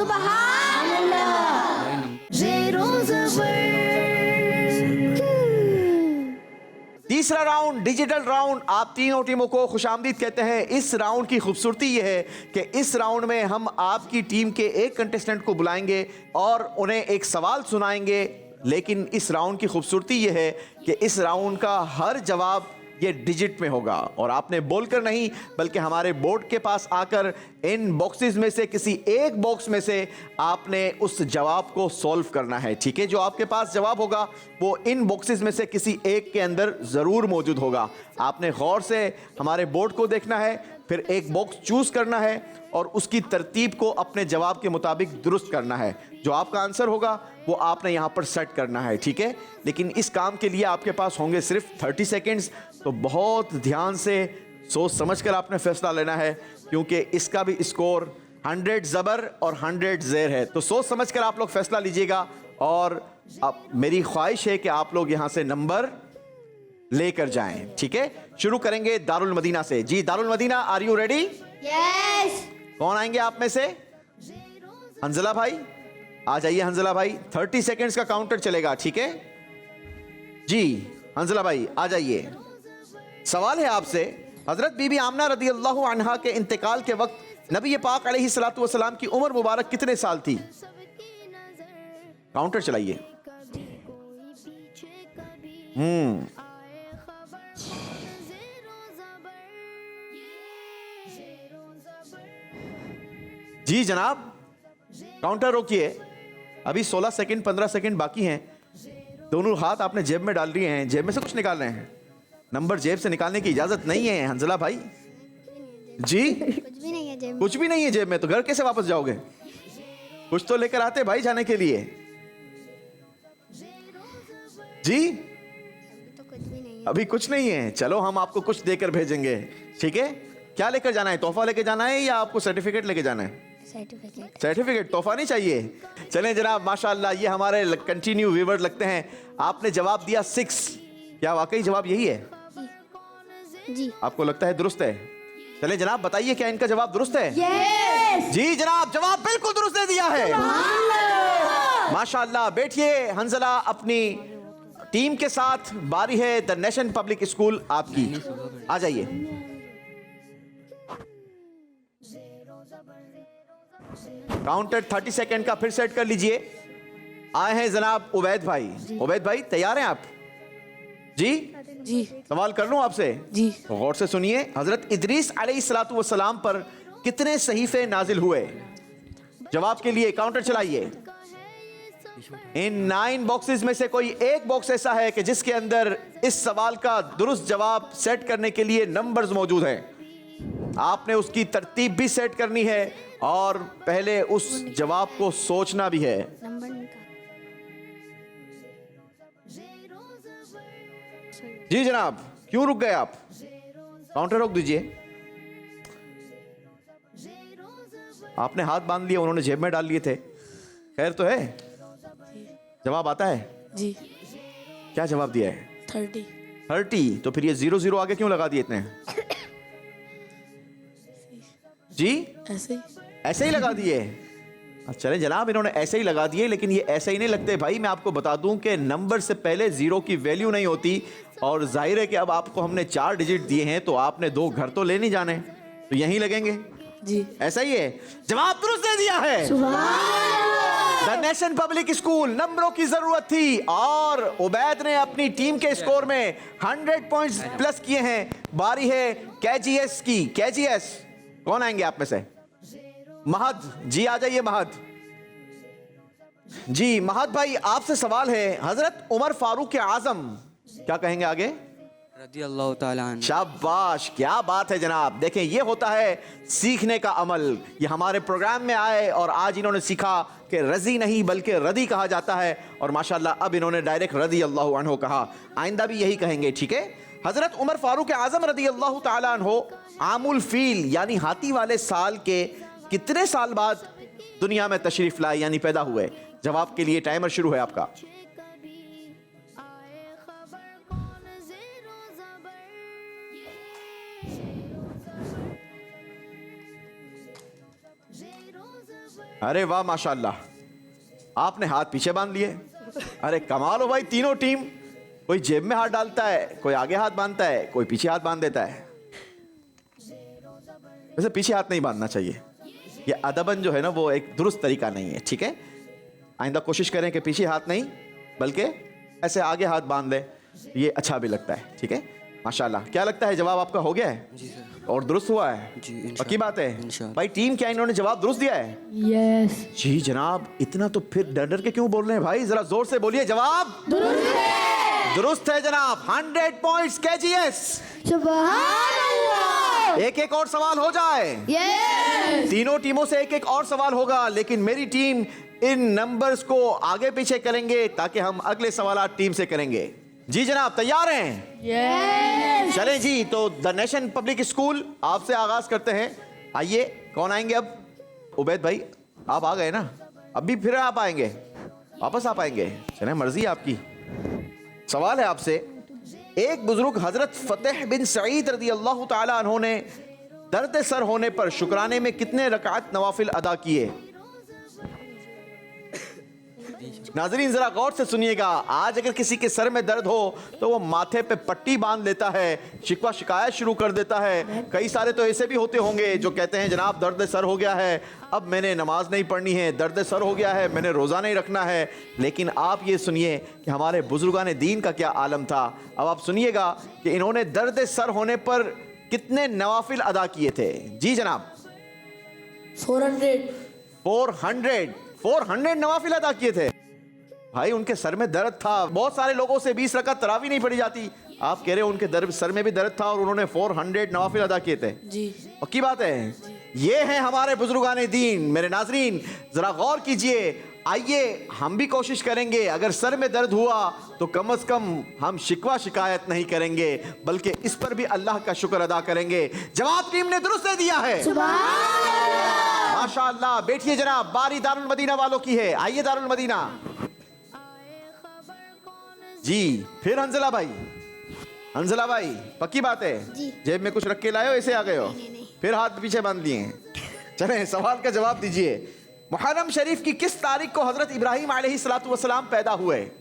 तीसरा राउंड डिजिटल राउंड। आप तीनों टीमों को खुशामदीद कहते हैं। इस राउंड की खूबसूरती यह है कि इस राउंड में हम आपकी टीम के एक कंटेस्टेंट को बुलाएंगे और उन्हें एक सवाल सुनाएंगे। लेकिन इस राउंड की खूबसूरती यह है कि इस राउंड का हर जवाब ये डिजिट में होगा और आपने बोलकर नहीं बल्कि हमारे बोर्ड के पास आकर इन बॉक्सेस में से किसी एक बॉक्स में से आपने उस जवाब को सॉल्व करना है। ठीक है, जो आपके पास जवाब होगा वो इन बॉक्सेस में से किसी एक के अंदर जरूर मौजूद होगा। आपने गौर से हमारे बोर्ड को देखना है, फिर एक बॉक्स चूज करना है और उसकी तरतीब को अपने जवाब के मुताबिक दुरुस्त करना है। जो आपका आंसर होगा वो आपने यहाँ पर सेट करना है, ठीक है। लेकिन इस काम के लिए आपके पास होंगे सिर्फ 30 सेकेंड्स, तो बहुत ध्यान से सोच समझकर आपने फैसला लेना है, क्योंकि इसका भी स्कोर 100 ज़बर और 100 ज़ेर है। तो सोच समझकर आप लोग फैसला लीजिएगा और अब मेरी ख्वाहिश है कि आप लोग यहाँ से नंबर लेकर जाएं, ठीक है। शुरू करेंगे दारुल मदीना से। जी Darul Madina, are you ready? Yes. कौन आएंगे आप में से? हंजला भाई आ जाइए। हंजला भाई 30 सेकेंड्स का काउंटर चलेगा, ठीक है जी। हंजला भाई आ जाइए। सवाल है आपसे, हजरत बीबी आमना रदी अल्लाह अन्हा के इंतकाल के वक्त नबी पाक अलैहिस्सलातु वस्सलाम की उम्र मुबारक कितने साल थी? काउंटर चलाइए। जी जनाब, काउंटर रोकिए। अभी 16 सेकंड 15 सेकंड बाकी हैं। दोनों हाथ आपने जेब में डाल दिए हैं, जेब में से कुछ निकाल रहे हैं। नंबर जेब से निकालने की इजाजत नहीं है हंजला भाई। जी कुछ भी नहीं है जेब में। कुछ भी नहीं है जेब में, तो घर कैसे वापस जाओगे? कुछ तो लेकर आते भाई जाने के लिए। जी तो कुछ भी नहीं है। अभी कुछ नहीं है, चलो हम आपको कुछ देकर भेजेंगे, ठीक है। क्या लेकर जाना है? तोहफा लेके जाना है या आपको सर्टिफिकेट लेके जाना है? सर्टिफिकेट। सर्टिफिकेट, तोहफा नहीं चाहिए। चलें जनाब, माशाल्लाह ये हमारे कंटिन्यू व्यूअर लगते हैं। आपने जवाब दिया 6। क्या वाकई जवाब यही है? जी। आपको लगता है दुरुस्त है? चलें जनाब, बताइए क्या इनका जवाब दुरुस्त है? यस। जी जनाब, जवाब बिल्कुल दुरुस्त दे दिया है। माशाल्लाह। बैठिए हंजला, अपनी टीम के साथ बारी है द नेशन पब्लिक स्कूल आपकी। आ जाइए। काउंटर 30 सेकंड का फिर सेट कर लीजिए। आए हैं जनाब उबैद भाई। उबैद भाई तैयार हैं आप? जी जी सवाल कर लूं आपसे? जी। तो गौर से सुनिए। हजरत इदरीस अलैहिस्सलातु वस्सलाम पर कितने सहीफे नाजिल हुए? जवाब के लिए काउंटर चलाइए। इन 9 बॉक्सेस में से कोई एक बॉक्स ऐसा है कि जिसके अंदर इस सवाल का दुरुस्त जवाब सेट करने के लिए नंबर्स मौजूद हैं। आपने उसकी तरतीब भी सेट करनी है और पहले उस जवाब को सोचना भी है। नंबर निकाल। जी जनाब, क्यों रुक गए आप? काउंटर रोक दीजिए। आपने हाथ बांध लिए, उन्होंने जेब में डाल लिए थे। खैर तो है? जवाब आता है? जी। क्या जवाब दिया है? 30। तो फिर ये 0 आगे क्यों लगा दिए इतने? जी ऐसे ही लगा दिए। चले जनाब, इन्होंने ऐसे ही लगा दिए, लेकिन ये ऐसे ही नहीं लगते भाई। मैं आपको बता दूं कि नंबर से पहले 0 की वैल्यू नहीं होती। और जाहिर है कि अब आपको हमने 4 डिजिट दिए हैं, तो आपने 2 घर तो ले नहीं जाने, तो यहीं लगेंगे। जी ऐसा ही है। जवाब दुरुस्त दे दिया है। The nation public school. नंबरों की जरूरत थी और उबैद ने अपनी टीम के स्कोर में 100 पॉइंट्स प्लस किए हैं। बारी है केजीएस की। केजीएस कौन आएंगे आप में से? महद जी आ जाइए। महद जी। महद भाई आपसे सवाल है, हजरत उमर फारूक आजम क्या कहेंगे आगे? रदी अल्लाह ताला अन्हु। शाबाश, क्या बात है जनाब। देखें, ये होता है सीखने का अमल। ये हमारे प्रोग्राम में आए और आज इन्होंने सीखा कि रजी नहीं बल्कि रदी कहा जाता है। और माशाल्लाह अब इन्होंने डायरेक्ट रदी अल्लाह अन्हु कहा। आइंदा भी यही कहेंगे, ठीक है। हजरत उमर फारूक आजम रदी अल्लाह ताला अन्हु आमुल फील यानी हाथी वाले साल के कितने साल बाद दुनिया में तशरीफ लाए यानी पैदा हुए? जवाब के लिए टाइमर शुरू है आपका। अरे वाह माशाल्लाह, आपने हाथ पीछे बांध लिए। अरे कमाल हो भाई, तीनों टीम। कोई जेब में हाथ डालता है, कोई आगे हाथ बांधता है, कोई पीछे हाथ बांध देता है। वैसे पीछे हाथ नहीं बांधना चाहिए, ये अदबन जो है ना वो एक दुरुस्त तरीका नहीं है, ठीक है। आइंदा कोशिश करें कि पीछे हाथ नहीं बल्कि ऐसे आगे हाथ बांध ले, ये अच्छा भी लगता है, ठीक है। माशाल्लाह। क्या लगता है जवाब आपका हो गया है? जी सर। और दुरुस्त हुआ है? जी इंशाल्लाह। पक्की बात है इंशाल्लाह। भाई? टीम क्या इन्होंने जवाब दुरुस्त दिया है? यस। जी जनाब, इतना तो फिर डर डर के क्यों बोल रहे हैं भाई? जरा जोर से बोलिए। जवाब दुरुस्त है जनाब। 100 पॉइंट्स केजीएस। सुभान अल्लाह। एक एक और सवाल हो जाए। तीनों टीमों से एक एक और सवाल होगा, लेकिन मेरी टीम इन नंबर्स को आगे पीछे करेंगे ताकि हम अगले सवाल टीम से करेंगे। जी जनाब, तैयार हैं? चलें जी, तो द नेशन पब्लिक स्कूल आपसे आगाज करते हैं। आइए, कौन आएंगे अब? उबैद भाई, आप आ गए ना, अभी फिर आप आएंगे, वापस आप आएंगे, चलें, मर्जी आपकी। सवाल है आपसे, एक बुजुर्ग हजरत फतेह बिन सईद रदी अल्लाह ताला अन्हु ने दर्द सर होने पर शुक्राने में कितने रकात नवाफिल अदा किए? नाजरीन जरा गौर से सुनिएगा। आज अगर किसी के सर में दर्द हो तो वो माथे पे पट्टी बांध लेता है, शिकवा शिकायत शुरू कर देता है। कई सारे तो ऐसे भी होते होंगे जो कहते हैं जनाब दर्द सर हो गया है, अब मैंने नमाज नहीं पढ़नी है, दर्द सर हो गया है, मैंने रोज़ा नहीं रखना है। लेकिन आप ये सुनिए कि हमारे बुजुर्गान दीन का क्या आलम था। अब आप सुनिएगा कि इन्होंने दर्द सर होने पर कितने नवाफिल अदा किए थे। जी जनाब, 400 नवाफिल अदा किए थे। भाई उनके सर में दर्द था, बहुत सारे लोगों से 20 रकात तरावी नहीं पढ़ी जाती, आप कह रहे हो उनके सर में भी दर्द था और उन्होंने 400 नवाफिल अदा किए थे। जी पक्की बात है। ये है हमारे बुजुर्गान दीन। मेरे नाजरीन जरा गौर कीजिए। आइए हम भी कोशिश करेंगे, अगर सर में दर्द हुआ तो कम से कम हम शिकवा शिकायत नहीं करेंगे, बल्कि इस पर भी अल्लाह का शुक्र अदा करेंगे। जवाब टीम ने दुरुस्त दे दिया है, माशाअल्लाह। बैठिए जनाब, बारी दारुल मदीना वालों की है। आइए दारुल मदीना जी। फिर हंजला भाई, हंजला भाई पक्की बात है? जेब में कुछ रख के लाए हो, ऐसे आ गए हो? फिर हाथ पीछे बांध लिए। चलें, सवाल का जवाब दीजिए। मुहर्रम शरीफ की किस तारीख को हजरत इब्राहिम अलैहिस्सलातु वस्सलाम पैदा हुए?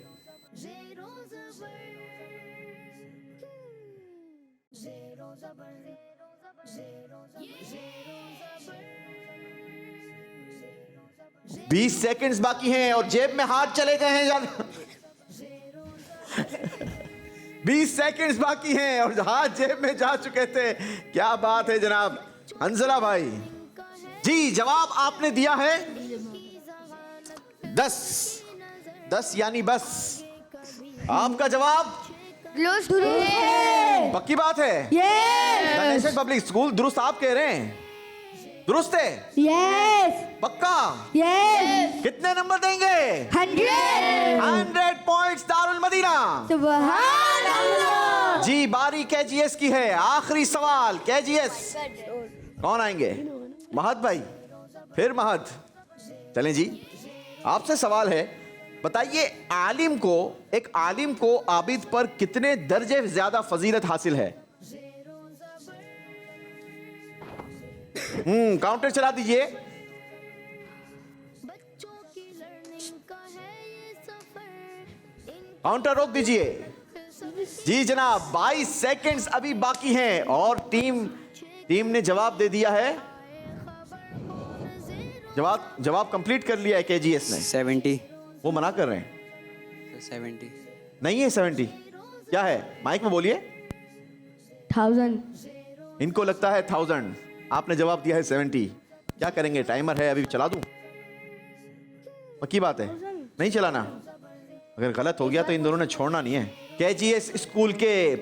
बीस सेकंड्स बाकी हैं और जेब में हाथ चले गए हैं। 20 सेकंड्स बाकी हैं और हाथ जेब में जा चुके थे। क्या बात है जनाब। हंजला भाई जी, जवाब आपने दिया है 10 यानी बस। आपका जवाब पक्की बात है? द नेशन पब्लिक स्कूल दुरुस्त आप कह रहे हैं? दुरुस्त है? पक्का? कितने नंबर देंगे? 100 पॉइंट्स दारुल मदीना। सुभान अल्लाह। जी, बारी केजीएस की है। आखिरी सवाल केजीएस, कौन आएंगे? महद भाई। फिर महद, चलें जी, आपसे सवाल है, बताइए एक आलिम को आबिद पर कितने दर्जे ज्यादा फजीलत हासिल है? काउंटर चला दीजिए। काउंटर रोक दीजिए। जी जनाब, 22 सेकंड्स अभी बाकी हैं और टीम ने जवाब दे दिया है। जवाब कंप्लीट कर लिया है केजीएस ने। 70। वो मना कर रहे हैं। 70 नहीं है 70। क्या है? माइक में बोलिए। 1000। इनको लगता है 1000। आपने जवाब दिया है 70। क्या करेंगे? टाइमर है, अभी चला दूं? पक्की बात है? नहीं चलाना? अगर गलत हो गया तो इन दोनों ने छोड़ना नहीं है। केजीएस स्कूल के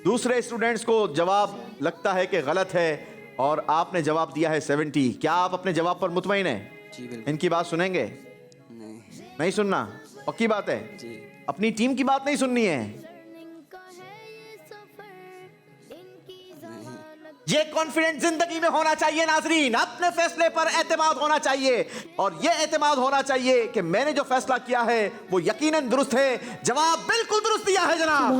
दूसरे स्टूडेंट्स को जवाब लगता है कि गलत है और आपने जवाब दिया है 70। क्या आप अपने जवाब पर मुतमईन हैं? जी बिल्कुल। इनकी बात सुनेंगे? नहीं सुनना? पक्की बात है? जी। अपनी टीम की बात नहीं सुननी है? ये कॉन्फिडेंस जिंदगी में होना चाहिए नाजरीन। अपने फैसले पर एतमाद होना चाहिए और ये एतमाद होना चाहिए कि मैंने जो फैसला किया है वो यकीनन दुरुस्त है। जवाब बिल्कुल दुरुस्त दिया है जनाब।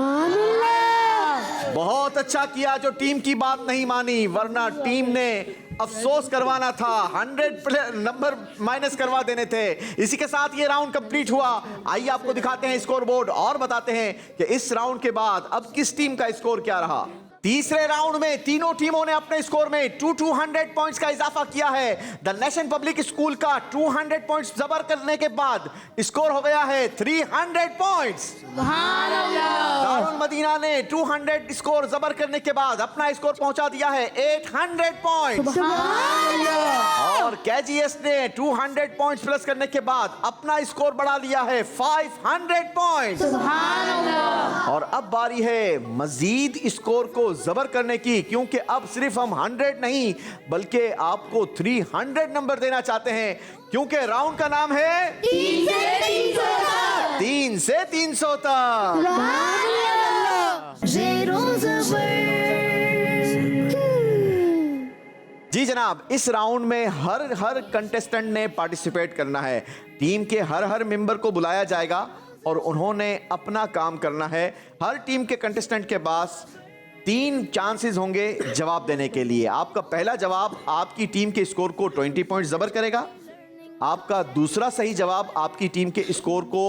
बहुत अच्छा किया जो टीम की बात नहीं मानी, वरना टीम ने अफसोस करवाना था, 100 नंबर माइनस करवा देने थे। इसी के साथ ये राउंड कंप्लीट हुआ। आइए आपको दिखाते हैं स्कोर बोर्ड और बताते हैं कि इस राउंड के बाद अब किस टीम का स्कोर क्या रहा। तीसरे राउंड में तीनों टीमों ने अपने स्कोर में 200 पॉइंट्स का इजाफा किया है। द नेशन पब्लिक स्कूल का 200 पॉइंट्स जबर करने के बाद स्कोर हो गया है 300 पॉइंट्स। दारुल मदीना ने 200 स्कोर जबर करने के बाद अपना स्कोर पहुंचा दिया है 800 पॉइंट्स। और केजीएस ने 200 पॉइंट्स प्लस करने के बाद अपना स्कोर बढ़ा लिया है 500 पॉइंट्स। और अब बारी है मजीद स्कोर को जबर करने की, क्योंकि अब सिर्फ हम 100 नहीं बल्कि आपको 300 नंबर देना चाहते हैं, क्योंकि राउंड का नाम है 3 से 300 तक। तक। ज़ेरो ज़बर। जी जनाब, इस राउंड में हर कंटेस्टेंट ने पार्टिसिपेट करना है। टीम के हर मेंबर को बुलाया जाएगा और उन्होंने अपना काम करना है। हर टीम के कंटेस्टेंट के पास 3 चांसेस होंगे जवाब देने के लिए। आपका पहला जवाब आपकी टीम के स्कोर को 20 पॉइंट जबर करेगा। आपका दूसरा सही जवाब आपकी टीम के स्कोर को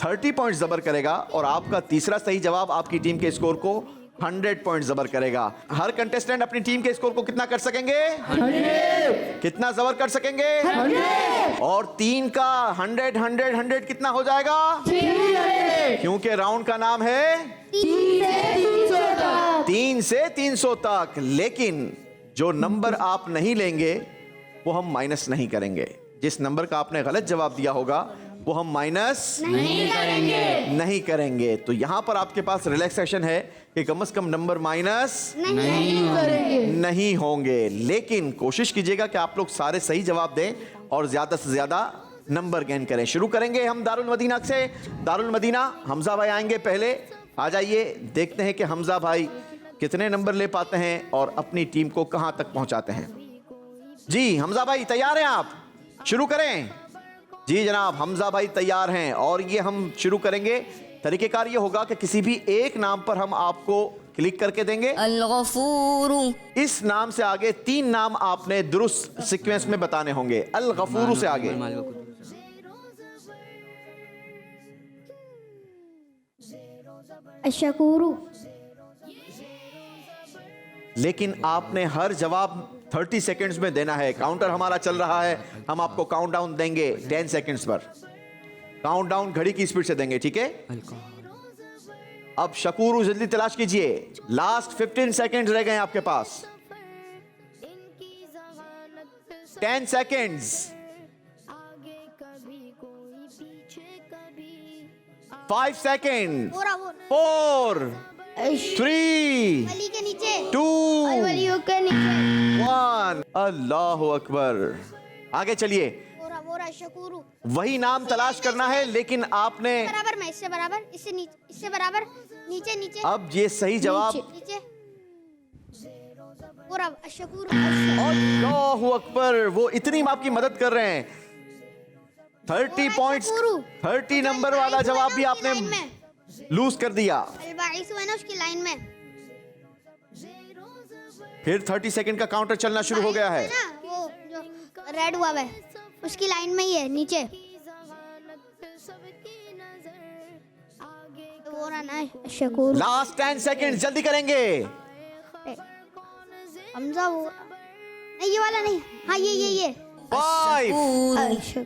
30 पॉइंट जबर करेगा और आपका तीसरा सही जवाब आपकी टीम के स्कोर को 100 पॉइंट जबर करेगा। हर कंटेस्टेंट अपनी टीम के स्कोर को कितना कर सकेंगे? 100। कितना जबर कर सकेंगे? 100। और 3 का 100 कितना हो जाएगा? 300। क्योंकि राउंड का नाम है 3 से 300 तक। लेकिन जो नंबर आप नहीं लेंगे वो हम माइनस नहीं करेंगे। जिस नंबर का आपने गलत जवाब दिया होगा वो हम माइनस नहीं करेंगे। तो यहां पर आपके पास रिलैक्सेशन है कि कम से कम नंबर माइनस नहीं होंगे। लेकिन कोशिश कीजिएगा कि आप लोग सारे सही जवाब दें और ज्यादा से ज्यादा नंबर गेन करें। शुरू करेंगे हम दारुल मदीना से। दारुल मदीना, हमजा भाई आएंगे पहले। आ जाइए, देखते हैं कि हमजा भाई कितने नंबर ले पाते हैं और अपनी टीम को कहां तक पहुंचाते हैं। जी हमजा भाई तैयार हैं आप? शुरू करें। जी जनाब, हमजा भाई तैयार हैं और ये हम शुरू करेंगे। तरीकेकार ये होगा कि किसी भी एक नाम पर हम आपको क्लिक करके देंगे। अल-गफूरू। इस नाम से आगे 3 नाम आपने दुरुस्त सीक्वेंस में बताने होंगे। अल गफूरू से आगे अशकूरू। लेकिन आपने हर जवाब 30 सेकंड्स में देना है। काउंटर हमारा चल रहा है, हम आपको काउंटडाउन देंगे 10 सेकंड्स पर। काउंटडाउन घड़ी की स्पीड से देंगे, ठीक है? अब शकूरू जल्दी तलाश कीजिए। लास्ट 15 सेकंड्स रह गए आपके पास। 10 सेकंड्स। 5 सेकंड। 4 3 वली के नीचे। 2 वलियों के नीचे। 1। अल्लाह अकबर। आगे चलिए। बोरा शकूरू। वही नाम तलाश करना है, लेकिन आपने बराबर में, इससे बराबर, इससे नीचे, इससे बराबर, नीचे नीचे। अब ये सही जवाब। नीचे। बोरा शकूरू। अल्लाह अकबर। वो इतनी आपकी मदद कर रहे हैं। 30 पॉइंट्स, 30 नंबर वाला जवाब भी आपने लूज कर दिया। अलबाइस हुआ ना उसकी लाइन में। फिर 30 सेकंड का काउंटर चलना शुरू हो गया है। वो जो रेड हुआ है उसकी लाइन में ही है, नीचे। वो रहा ना शकूर। लास्ट 10 सेकंड, जल्दी करेंगे। हमजा वो नहीं, ये वाला नहीं। हाँ ये 5।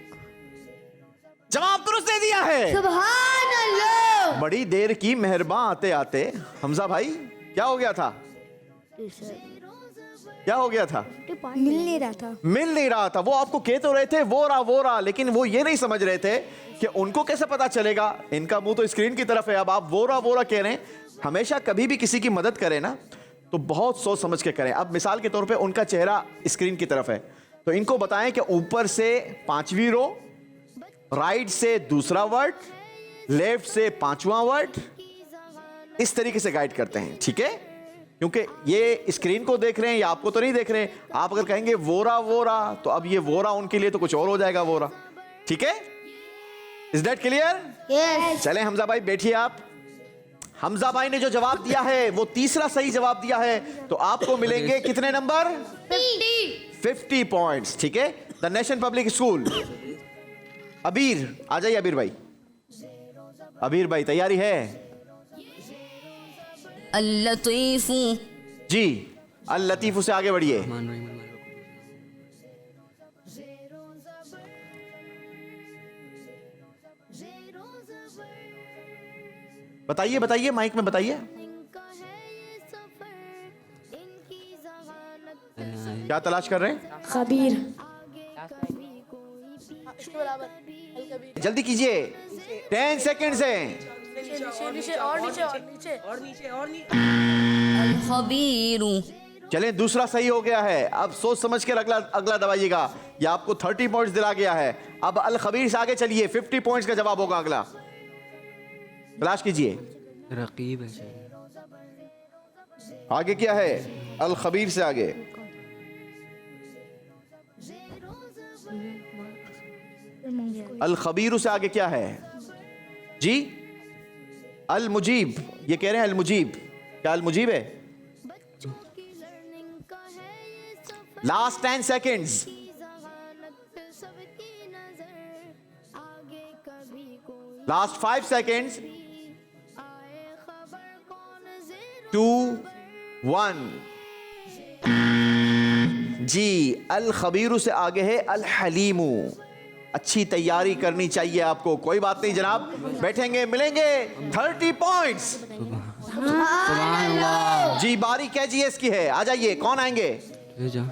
जवाब दुरुस्त दे दिया है। सुभान अल्लाह। बड़ी देर की मेहरबान आते आते हमजा भाई, क्या हो गया था? क्या हो गया था? मिल नहीं रहा था। वो आपको कह तो रहे थे वो रहा, लेकिन वो ये नहीं समझ रहे थे कि उनको कैसे पता चलेगा। इनका मुंह तो स्क्रीन की तरफ है। अब आप वो रहा कह रहे हैं। हमेशा कभी भी किसी की मदद करें ना तो बहुत सोच समझ के करें। अब मिसाल के तौर पे उनका चेहरा स्क्रीन की तरफ है, तो इनको बताएं कि ऊपर से 5वीं रो, राइट से दूसरा वर्ड, लेफ्ट से 5वां वर्ड, इस तरीके से गाइड करते हैं, ठीक है? क्योंकि ये स्क्रीन को देख रहे हैं या आपको तो नहीं देख रहे हैं। आप अगर कहेंगे वोरा तो अब ये वोरा उनके लिए तो कुछ और हो जाएगा, वोरा, ठीक है? Is that clear? यस। चलें हमजा भाई बैठिए आप। हमजा भाई ने जो जवाब दिया है वो तीसरा सही जवाब दिया है, तो आपको मिलेंगे कितने नंबर? 50 पॉइंट्स, ठीक है? The nation public school. अबीर आ जाइए। अबीर भाई तैयारी है? अल-लतीफू। जी, अल लतीफू से आगे बढ़िए। बताइए माइक में बताइए, क्या तलाश कर रहे हैं? खबीर। जल्दी कीजिए, 10 सेकंड्स हैं। खबीरू चलें, दूसरा सही हो गया है। अब सोच समझ कर अगला अगला दबाइएगा। ये आपको 30 पॉइंट्स दिला गया है। अब अल खबीर से आगे चलिए, 50 पॉइंट्स का जवाब होगा अगला। तलाश कीजिए, रकीब है शायद। आगे क्या है अल खबीर से आगे? अल खबीर से आगे क्या है जी? अल मुजीब। ये कह रहे हैं अल मुजीब। क्या अल मुजीब है? Last 10 seconds. Last 5 seconds. 2 1 जी, अल खबीरू से आगे है अल हलीमू। अच्छी तैयारी करनी चाहिए आपको। कोई बात नहीं जनाब, बैठेंगे मिलेंगे 30 पॉइंट्स। सुभान अल्लाह। जी, बारी KGS की है। आ जाइए, कौन आएंगे? ये जा।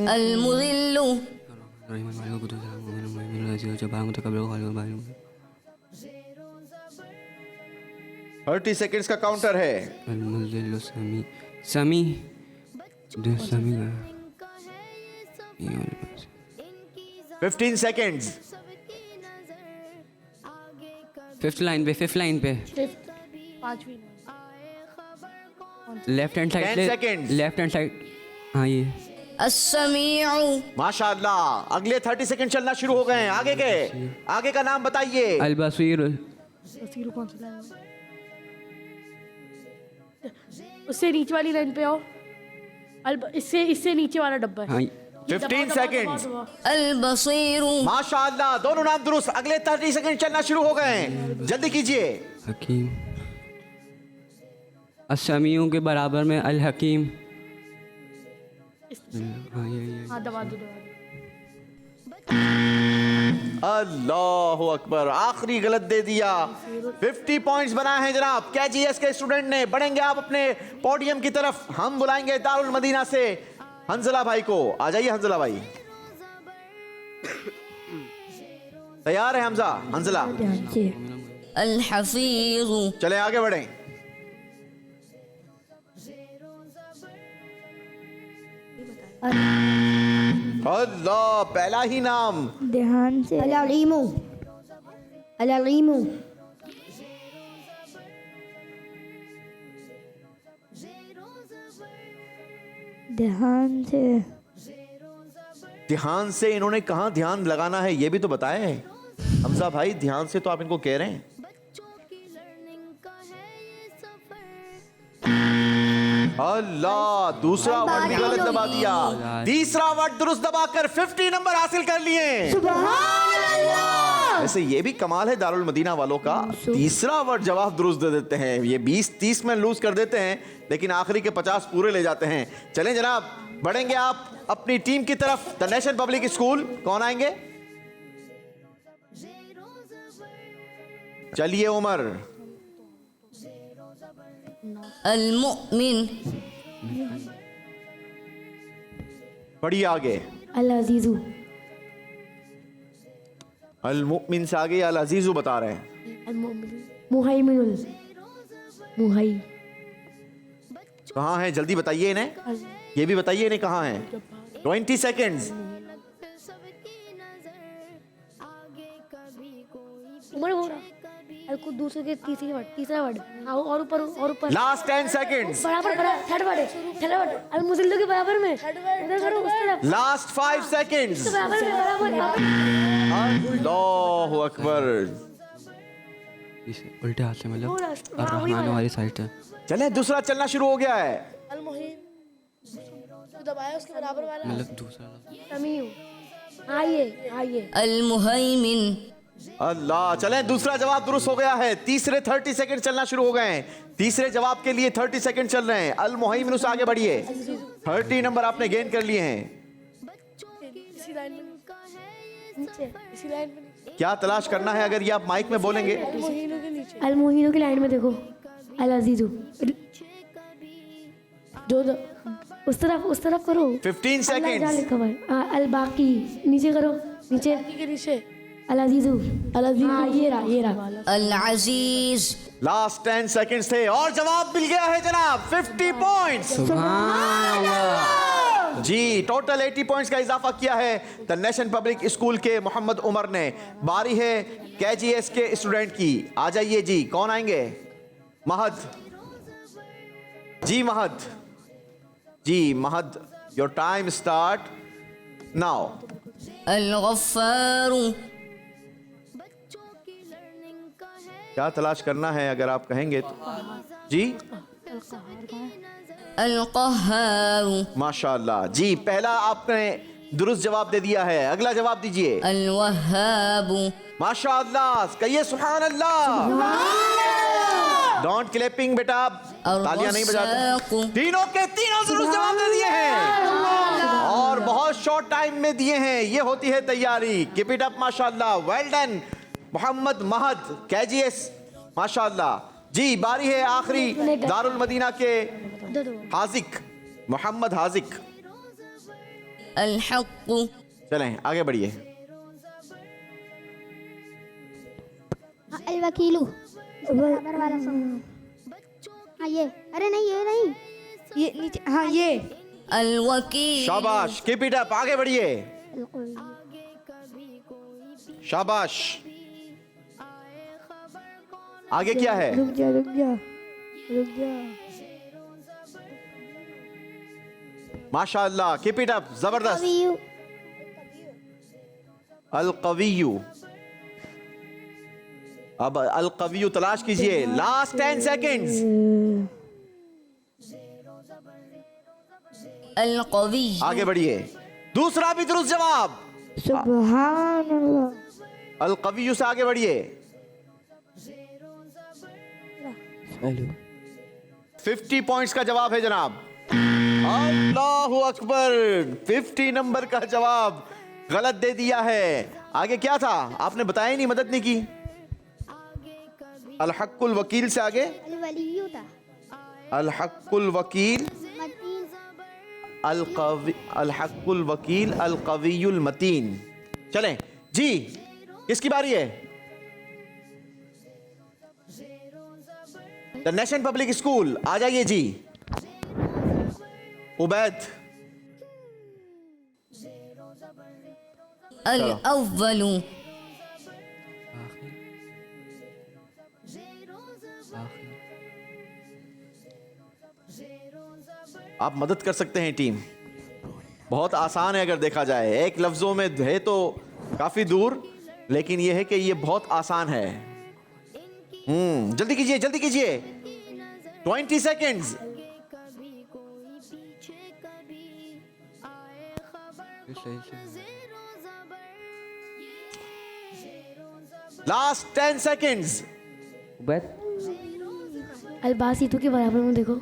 अल मुज़िल्लु 30 सेकेंड्स का काउंटर है। समी समी समी 15 सेकेंड्स। फिफ्थ लाइन पे पांचवी left hand 10 side seconds. Left hand side. हाँ ये अस्समीउ माशाअल्लाह, अगले 30 सेकंड चलना शुरू हो गए हैं। आगे के आगे का नाम बताइए। अल बसीर। बसीर कौन सी लाइन में? उससे नीचे वाली लाइन पे आओ। इससे इससे नीचे वाला डब्बा है। हाँ 15 सेकेंड्स। अल बसीरु माशाअल्लाह, दोनों नाम दुरुस्त। अगले 30 सेकंड चलना शुरू हो गए हैं। जल्दी कीजिए। हकीम। असमियों के बराबर में अल हकीम। हाँ ये हाँ दबा दो। अल्लाह अकबर, आखिरी गलत दे दिया। 50 पॉइंट्स बनाए हैं जनाब KGS के स्टूडेंट ने। बढ़ेंगे आप अपने पोडियम की तरफ। हम बुलाएंगे दारुल मदीना से हंजला भाई को। आ जाइए हंजला भाई। तैयार है हमजा? हंजला अल हफीज़ु चले आगे बढ़ें। अल्लाह, पहला ही नाम। ध्यान से। अल अलीमु। अल अलीमु। ध्यान से। ध्यान से इन्होंने कहा ध्यान लगाना है, ये भी तो बताएं हमजा भाई। ध्यान से तो आप इनको कह रहे हैं। अल्लाह, दूसरा वर्ड भी गलत दबा दिया। तीसरा वर्ड दुरुस्त दबाकर 50 नंबर हासिल कर लिए। वैसे ये भी कमाल है दारुल मदीना वालों का। तीसरा वर्ड जवाब दुरुस्त दे देते हैं। ये 20-30 में लूज कर देते हैं, लेकिन आखिरी के 50 पूरे ले जाते हैं। चलें जनाब, बढ़ेंगे आप अपनी टीम की तरफ। द नेशन पब्लिक स्कूल, कौन आएंगे? चलिए उमर। अल मुमिन बढ़िए आगे। अल अजीजु। अल मुमिन से आगे अल अजीजु बता रहे हैं। मुहैमिनुल। मुहै। कहाँ हैं? जल्दी बताइए इन्हें। ये भी बताइए इन्हें कहाँ हैं। 20 सेकेंड्स। उमर बोल रहा। अल कुद्दूस के तीसरा वर्ड। और ऊपर और ऊपर। Last 10 seconds. बराबर थर्ड वर्ड। अल मुज़िल्लु के बराबर में। उधर करो उस तरफ। Last 5 seconds. बराबर। अल्लाहु अकबर। इसे उल्टे हाथ से मतलब रहमान वाली साइड से। चले, दूसरा चलना शुरू हो गया है। अल मुहीम दबाया उसके बराबर वाला। मतलब दूसरा समीउ। आइए। अल मुहैमिन अल्लाह, चलें, दूसरा जवाब दुरुस्त हो गया है। तीसरे 30 सेकंड चलना शुरू हो गए हैं। तीसरे जवाब के लिए 30 सेकंड चल रहे हैं। अल मुहैमिन से आगे बढ़िए। 30 नंबर आपने गेन कर लिए हैं। इसी लाइन में इसी लाइन में क्या तलाश करना है? अगर ये आप माइक में बोलेंगे। मोहिनों के नीचे। अल मोहिनो की लाइन में देखो। अल अजीजु। जो उस तरफ करो। 15 अल्लाह सेकंड्स। लिखा हुआ है। अल बाकी नीचे करो। नीचे के नीचे अल अजीज़ ये रहा अल अजीज। लास्ट 10 सेकंड्स थे और जवाब मिल गया है जनाब 50 पॉइंट्स। जी टोटल 80 पॉइंट्स का इजाफा किया है द नेशन पब्लिक स्कूल के मोहम्मद उमर ने। बारी है KGS के स्टूडेंट की। आ जाइए जी, कौन आएंगे? महद जी, महद जी, महद योर टाइम स्टार्ट नाउ। अल गफ्फार। क्या तलाश करना है अगर आप कहेंगे तो? जी अल क़हार। माशाअल्लाह जी, पहला आपने दुरुस्त जवाब दे दिया है। अगला जवाब दीजिए। अल वहाब। माशाअल्लाह, कहिए सुभान अल्लाह। डोंट क्लैपिंग बेटा, तालियां नहीं बजाते। तीनों के तीनों दुरुस्त जवाब दे दिए हैं और बहुत शॉर्ट टाइम में दिए हैं। ये होती है तैयारी। कीप इट अप, माशाअल्लाह, वेल डन मोहम्मद महद KGS, माशाअल्लाह जी। बारी है आखिरी दारुल मदीना के हाजिक, मोहम्मद हाजिक। अल हक़। चलें आगे बढ़िए। अल वकीलू। हाँ ये, अरे नहीं ये नहीं, ये नीचे, हाँ ये। अल वकील। शाबाश, कीप इट अप, आगे बढ़िए। शाबाश, आगे क्या है? रुक जा। माशाअल्लाह, कीप इट अप, जबरदस्त। अल कवियू। अब अल कवियू तलाश कीजिए। Last 10 seconds. अल कवी। आगे बढ़िए। दूसरा भी दुरुस्त जवाब। सुभान अल्लाह। अल कवियू से आगे बढ़िए। 50 पॉइंट्स का जवाब है जनाब। अल्लाहु अकबर, 50 नंबर का जवाब गलत दे दिया है। आगे क्या था आपने बताया ही नहीं, मदद नहीं की। अल हक्कुल वकील से आगे अल वलीयू था। अल हक्कुल वकील, अल हक्कुल वकील, अल कवियुल मतीन। चलें जी, किसकी बारी है? द नेशन पब्लिक स्कूल, आ जाइए जी। उबैद। अल अव्वलू। आप मदद कर सकते हैं टीम। बहुत आसान है अगर देखा जाए, एक लफ्जों में है तो काफी दूर, लेकिन यह है कि ये बहुत आसान है। जल्दी कीजिए, जल्दी कीजिए। 20 सेकेंड्स। Last 10 seconds. अलबासी तो के बराबर में देखो,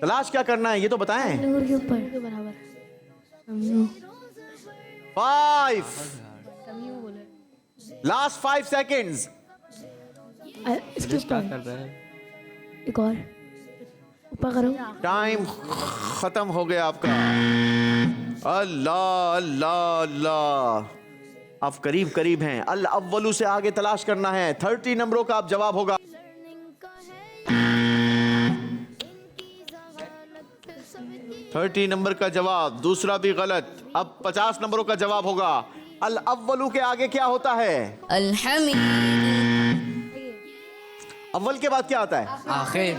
तलाश क्या करना है ये तो बताएं। नूर के ऊपर के बराबर। 5 लास्ट 5 सेकेंड्स। इसके ऊपर एक और ऊपर करो। टाइम खत्म हो गया आपका। अल्लाह अल्लाह अल्लाह, आप करीब करीब हैं। अल अव्वलू से आगे तलाश करना है। 30 नंबरों का आप जवाब होगा। 30 नंबर का जवाब, दूसरा भी गलत। अब 50 नंबरों का जवाब होगा। अल अव्वलू के आगे क्या होता है? अल हमीद। अव्वल के बाद क्या आता है? आखिर।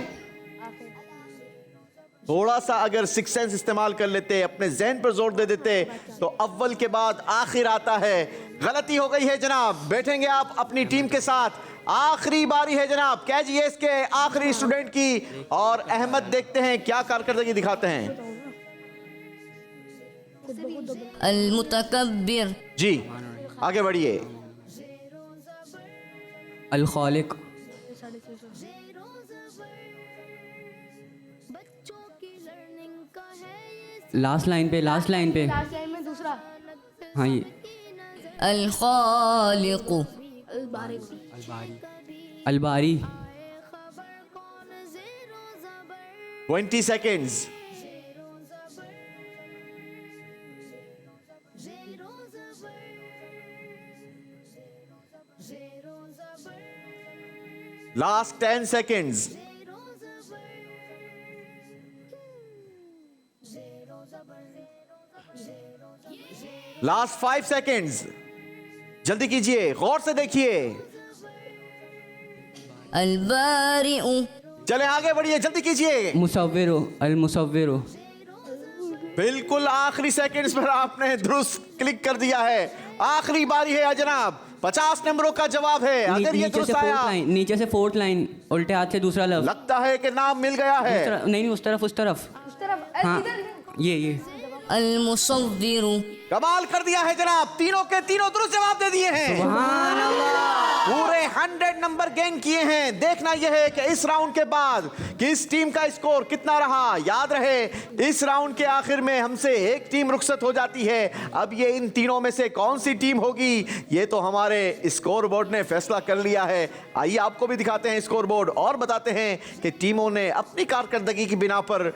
थोड़ा सा अगर सिक्स सेंस इस्तेमाल कर लेते, अपने ज़हन पर जोर दे देते, तो अव्वल के बाद आखिर आता है। गलती हो गई है जनाब। बैठेंगे आप अपनी टीम के साथ। आखिरी बारी है जनाब KGS के आखिरी स्टूडेंट की, और अहमद देखते हैं क्या कारकर्दगी दिखाते हैं। अल मुतकब्बिर। जी आगे बढ़िए। अल खालिक। लास्ट लाइन पे, लास्ट लाइन पे। में दूसरा हाँ ये अल खालिक। अलबारी। 20 seconds. Last 10 seconds. Last 5 seconds, जल्दी कीजिए, गौर से देखिए। अलबारिउ चले आगे बढ़िए, जल्दी कीजिए। मुसव्विरो अल मुसव्विरो। बिल्कुल आखिरी सेकंड्स पर आपने दुरुस्त क्लिक कर दिया है। आखिरी बारी है जनाब, 50 नंबरों का जवाब है। अगर ये दुरुस्त आया, नीचे से 4th लाइन, उल्टे हाथ से दूसरा लफ्ज। लगता है कि नाम मिल गया है। नहीं, उस तरफ। हाँ, ये अल मुसव्विरु। कमाल कर दिया है जनाब, तीनों के तीनों दुरुस्त जवाब दे दिए हैं। सुभान अल्लाह। पूरे 100 नंबर गेन किए हैं। देखना यह है कि इस राउंड के बाद किस टीम का स्कोर कितना रहा। याद रहे, इस राउंड के आखिर में हमसे एक टीम रुखसत हो जाती है। अब ये इन तीनों में से कौन सी टीम होगी, ये तो हमारे स्कोर बोर्ड ने फैसला कर लिया है। आइए आपको भी दिखाते हैं स्कोर बोर्ड और बताते हैं कि टीमों ने अपनी कारकर्दगी की बिना पर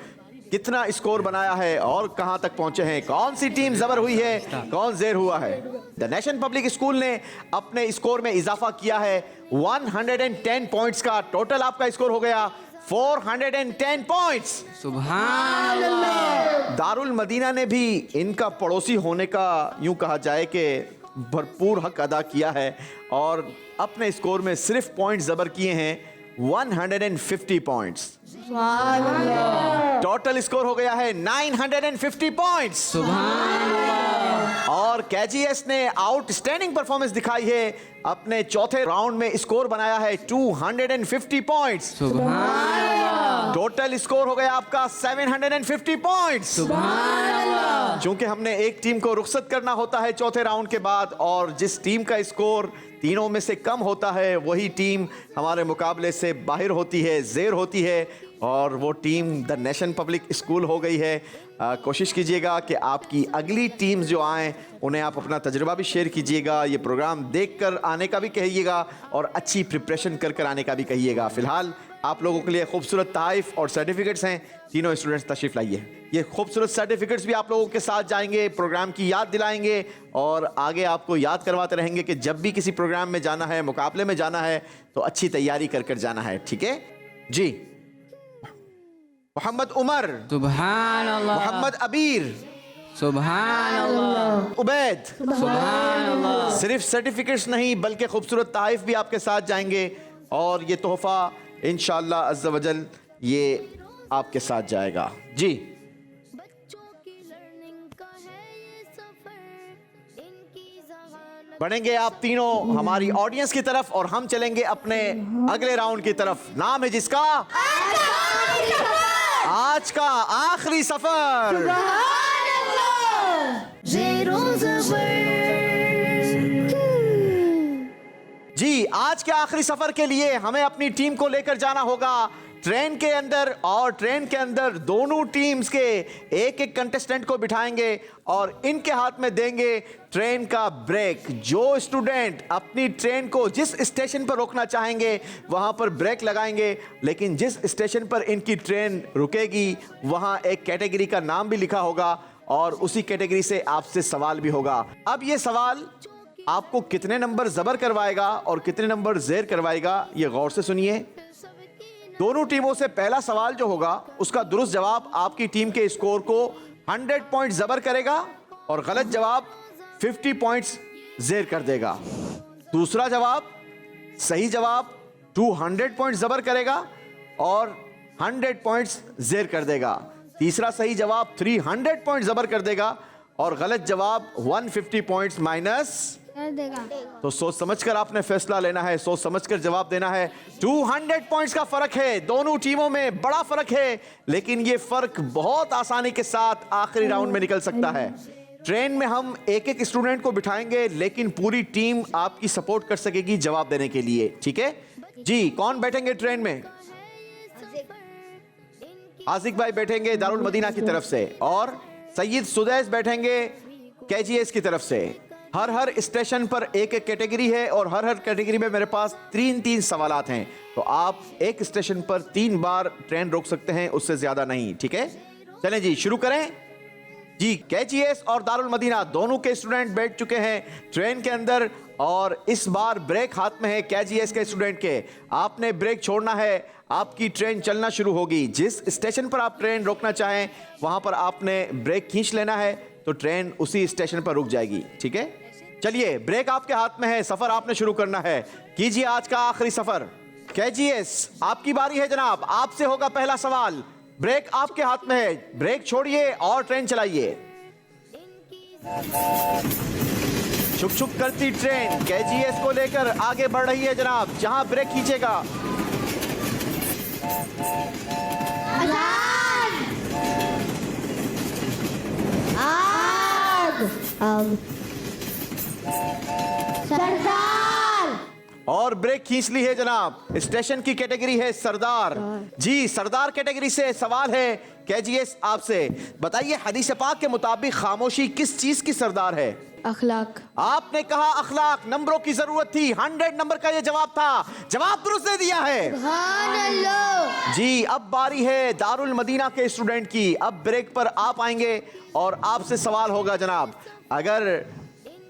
कितना स्कोर बनाया है और कहां तक पहुंचे हैं। कौन सी टीम जबर हुई है, कौन जेर हुआ है। द नेशन पब्लिक स्कूल ने अपने स्कोर में इजाफा किया है 110 पॉइंट्स का। टोटल आपका स्कोर हो गया 410 पॉइंट्स। सुभान अल्लाह। दारुल मदीना ने भी इनका पड़ोसी होने का यूं कहा जाए कि भरपूर हक अदा किया है और अपने स्कोर में सिर्फ पॉइंट जबर किए हैं 150 पॉइंट्स। टोटल स्कोर हो गया है 950 पॉइंट्स। सुभान अल्लाह। और केजीएस ने आउटस्टैंडिंग परफॉर्मेंस दिखाई है। अपने चौथे राउंड में स्कोर बनाया है 250 पॉइंट्स। सुभान अल्लाह। टोटल स्कोर हो गया आपका 750 पॉइंट्स। सुभान अल्लाह। चूंकि हमने एक टीम को रुखसत करना होता है चौथे राउंड के बाद, और जिस टीम का स्कोर तीनों में से कम होता है वही टीम हमारे मुकाबले से बाहर होती है, जेर होती है, और वो team the nation public school हो गई है। कोशिश कीजिएगा कि आपकी अगली टीम्स जो आएँ उन्हें आप अपना तजुर्बा भी शेयर कीजिएगा। ये प्रोग्राम देखकर आने का भी कहिएगा और अच्छी प्रिपरेशन कर आने का भी कहिएगा। फिलहाल आप लोगों के लिए खूबसूरत तहफ़ और सर्टिफिकेट्स हैं। तीनों स्टूडेंट्स तशरीफ़ लाइए। ये खूबसूरत सर्टिफिकेट्स भी आप लोगों के साथ जाएंगे, प्रोग्राम की याद दिलाएंगे और आगे आपको याद करवाते रहेंगे कि जब भी किसी प्रोग्राम में जाना है, मुकाबले में जाना है, तो अच्छी तैयारी कर जाना है। ठीक है जी। मोहम्मद उमर, सुभान अल्लाह। मोहम्मद अबीर, सुभान अल्लाह। उबैद, सुभान अल्लाह। सिर्फ सर्टिफिकेट्स नहीं बल्कि खूबसूरत तहफ़ भी आपके साथ जाएंगे और ये तोहफा इंशाअल्लाह अज़्ज़ा वजल ये आपके साथ जाएगा जी। बढ़ेंगे आप तीनों हमारी ऑडियंस की तरफ और हम चलेंगे अपने अगले राउंड की तरफ। नाम है जिसका आज का आखिरी सफर। जी, आज के आखिरी सफर के लिए हमें अपनी टीम को लेकर जाना होगा ट्रेन के अंदर, और ट्रेन के अंदर दोनों टीम्स के एक एक कंटेस्टेंट को बिठाएंगे और इनके हाथ में देंगे ट्रेन का ब्रेक। जो स्टूडेंट अपनी ट्रेन को जिस स्टेशन पर रोकना चाहेंगे वहां पर ब्रेक लगाएंगे, लेकिन जिस स्टेशन पर इनकी ट्रेन रुकेगी वहां एक कैटेगरी का नाम भी लिखा होगा और उसी कैटेगरी से आपसे सवाल भी होगा। अब ये सवाल आपको कितने नंबर जबर करवाएगा और कितने नंबर जेर करवाएगा, ये गौर से सुनिए। दोनों टीमों से पहला सवाल जो होगा उसका दुरुस्त जवाब आपकी टीम के स्कोर को 100 पॉइंट जबर करेगा और गलत जवाब 50 पॉइंट्स जेर कर देगा। दूसरा जवाब, सही जवाब 200 पॉइंट जबर करेगा और 100 पॉइंट्स जेर कर देगा। तीसरा सही जवाब 300 पॉइंट जबर कर देगा और गलत जवाब 150 पॉइंट्स माइनस कर देगा। तो सोच समझकर आपने फैसला लेना है, सोच समझकर जवाब देना है। 200 पॉइंट्स का फर्क है, दोनों टीमों में बड़ा फर्क है, लेकिन ये फर्क बहुत आसानी के साथ आखिरी राउंड में निकल सकता है। ट्रेन में हम एक एक स्टूडेंट को बिठाएंगे लेकिन पूरी टीम आपकी सपोर्ट कर सकेगी जवाब देने के लिए। ठीक है जी। कौन बैठेंगे ट्रेन में? आसिक भाई बैठेंगे दारुल मदीना की तरफ से और सैयद सुदैस बैठेंगे केजीएस की तरफ से। हर स्टेशन पर एक एक कैटेगरी है और हर कैटेगरी में मेरे पास 3 सवालात हैं, तो आप एक स्टेशन पर 3 बार ट्रेन रोक सकते हैं, उससे ज्यादा नहीं। ठीक है, चलें जी शुरू करें। जी, केजीएस और दारुल मदीना दोनों के स्टूडेंट बैठ चुके हैं ट्रेन के अंदर और इस बार ब्रेक हाथ में है केजीएस के स्टूडेंट के। आपने ब्रेक छोड़ना है, आपकी ट्रेन चलना शुरू होगी। जिस स्टेशन पर आप ट्रेन रोकना चाहें वहां पर आपने ब्रेक खींच लेना है तो ट्रेन उसी स्टेशन पर रुक जाएगी। ठीक है, चलिए ब्रेक आपके हाथ में है, सफर आपने शुरू करना है। कीजिए आज का आखिरी सफर। केजीएस आपकी बारी है जनाब, आपसे होगा पहला सवाल। ब्रेक आपके हाथ में है, ब्रेक छोड़िए और ट्रेन चलाइए। छुक छुक करती ट्रेन केजीएस को लेकर आगे बढ़ रही है जनाब। जहां ब्रेक खींचेगा सरदार। और ब्रेक खींच ली है जनाब। स्टेशन की कैटेगरी है सरदार। जी, सरदार कैटेगरी से सवाल है केजीएस आपसे। बताइए हदीस पाक के मुताबिक खामोशी किस चीज की सरदार है? अखलाक। आपने कहा अखलाक। नंबरों की जरूरत थी, 100 नंबर का ये जवाब था। जवाब दुरुस्त दे दिया है। सुभान अल्लाह। जी, अब बारी है दारुल मदीना के स्टूडेंट की। अब ब्रेक पर आप आएंगे और आपसे सवाल होगा जनाब। अगर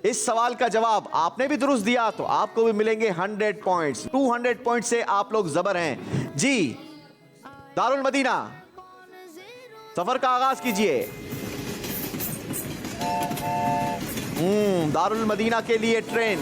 इस सवाल का जवाब आपने भी दुरुस्त दिया तो आपको भी मिलेंगे 100 पॉइंट्स। 200 पॉइंट से आप लोग जबर हैं। जी, दारुल मदीना सफर का आगाज कीजिए। दारुल मदीना के लिए ट्रेन।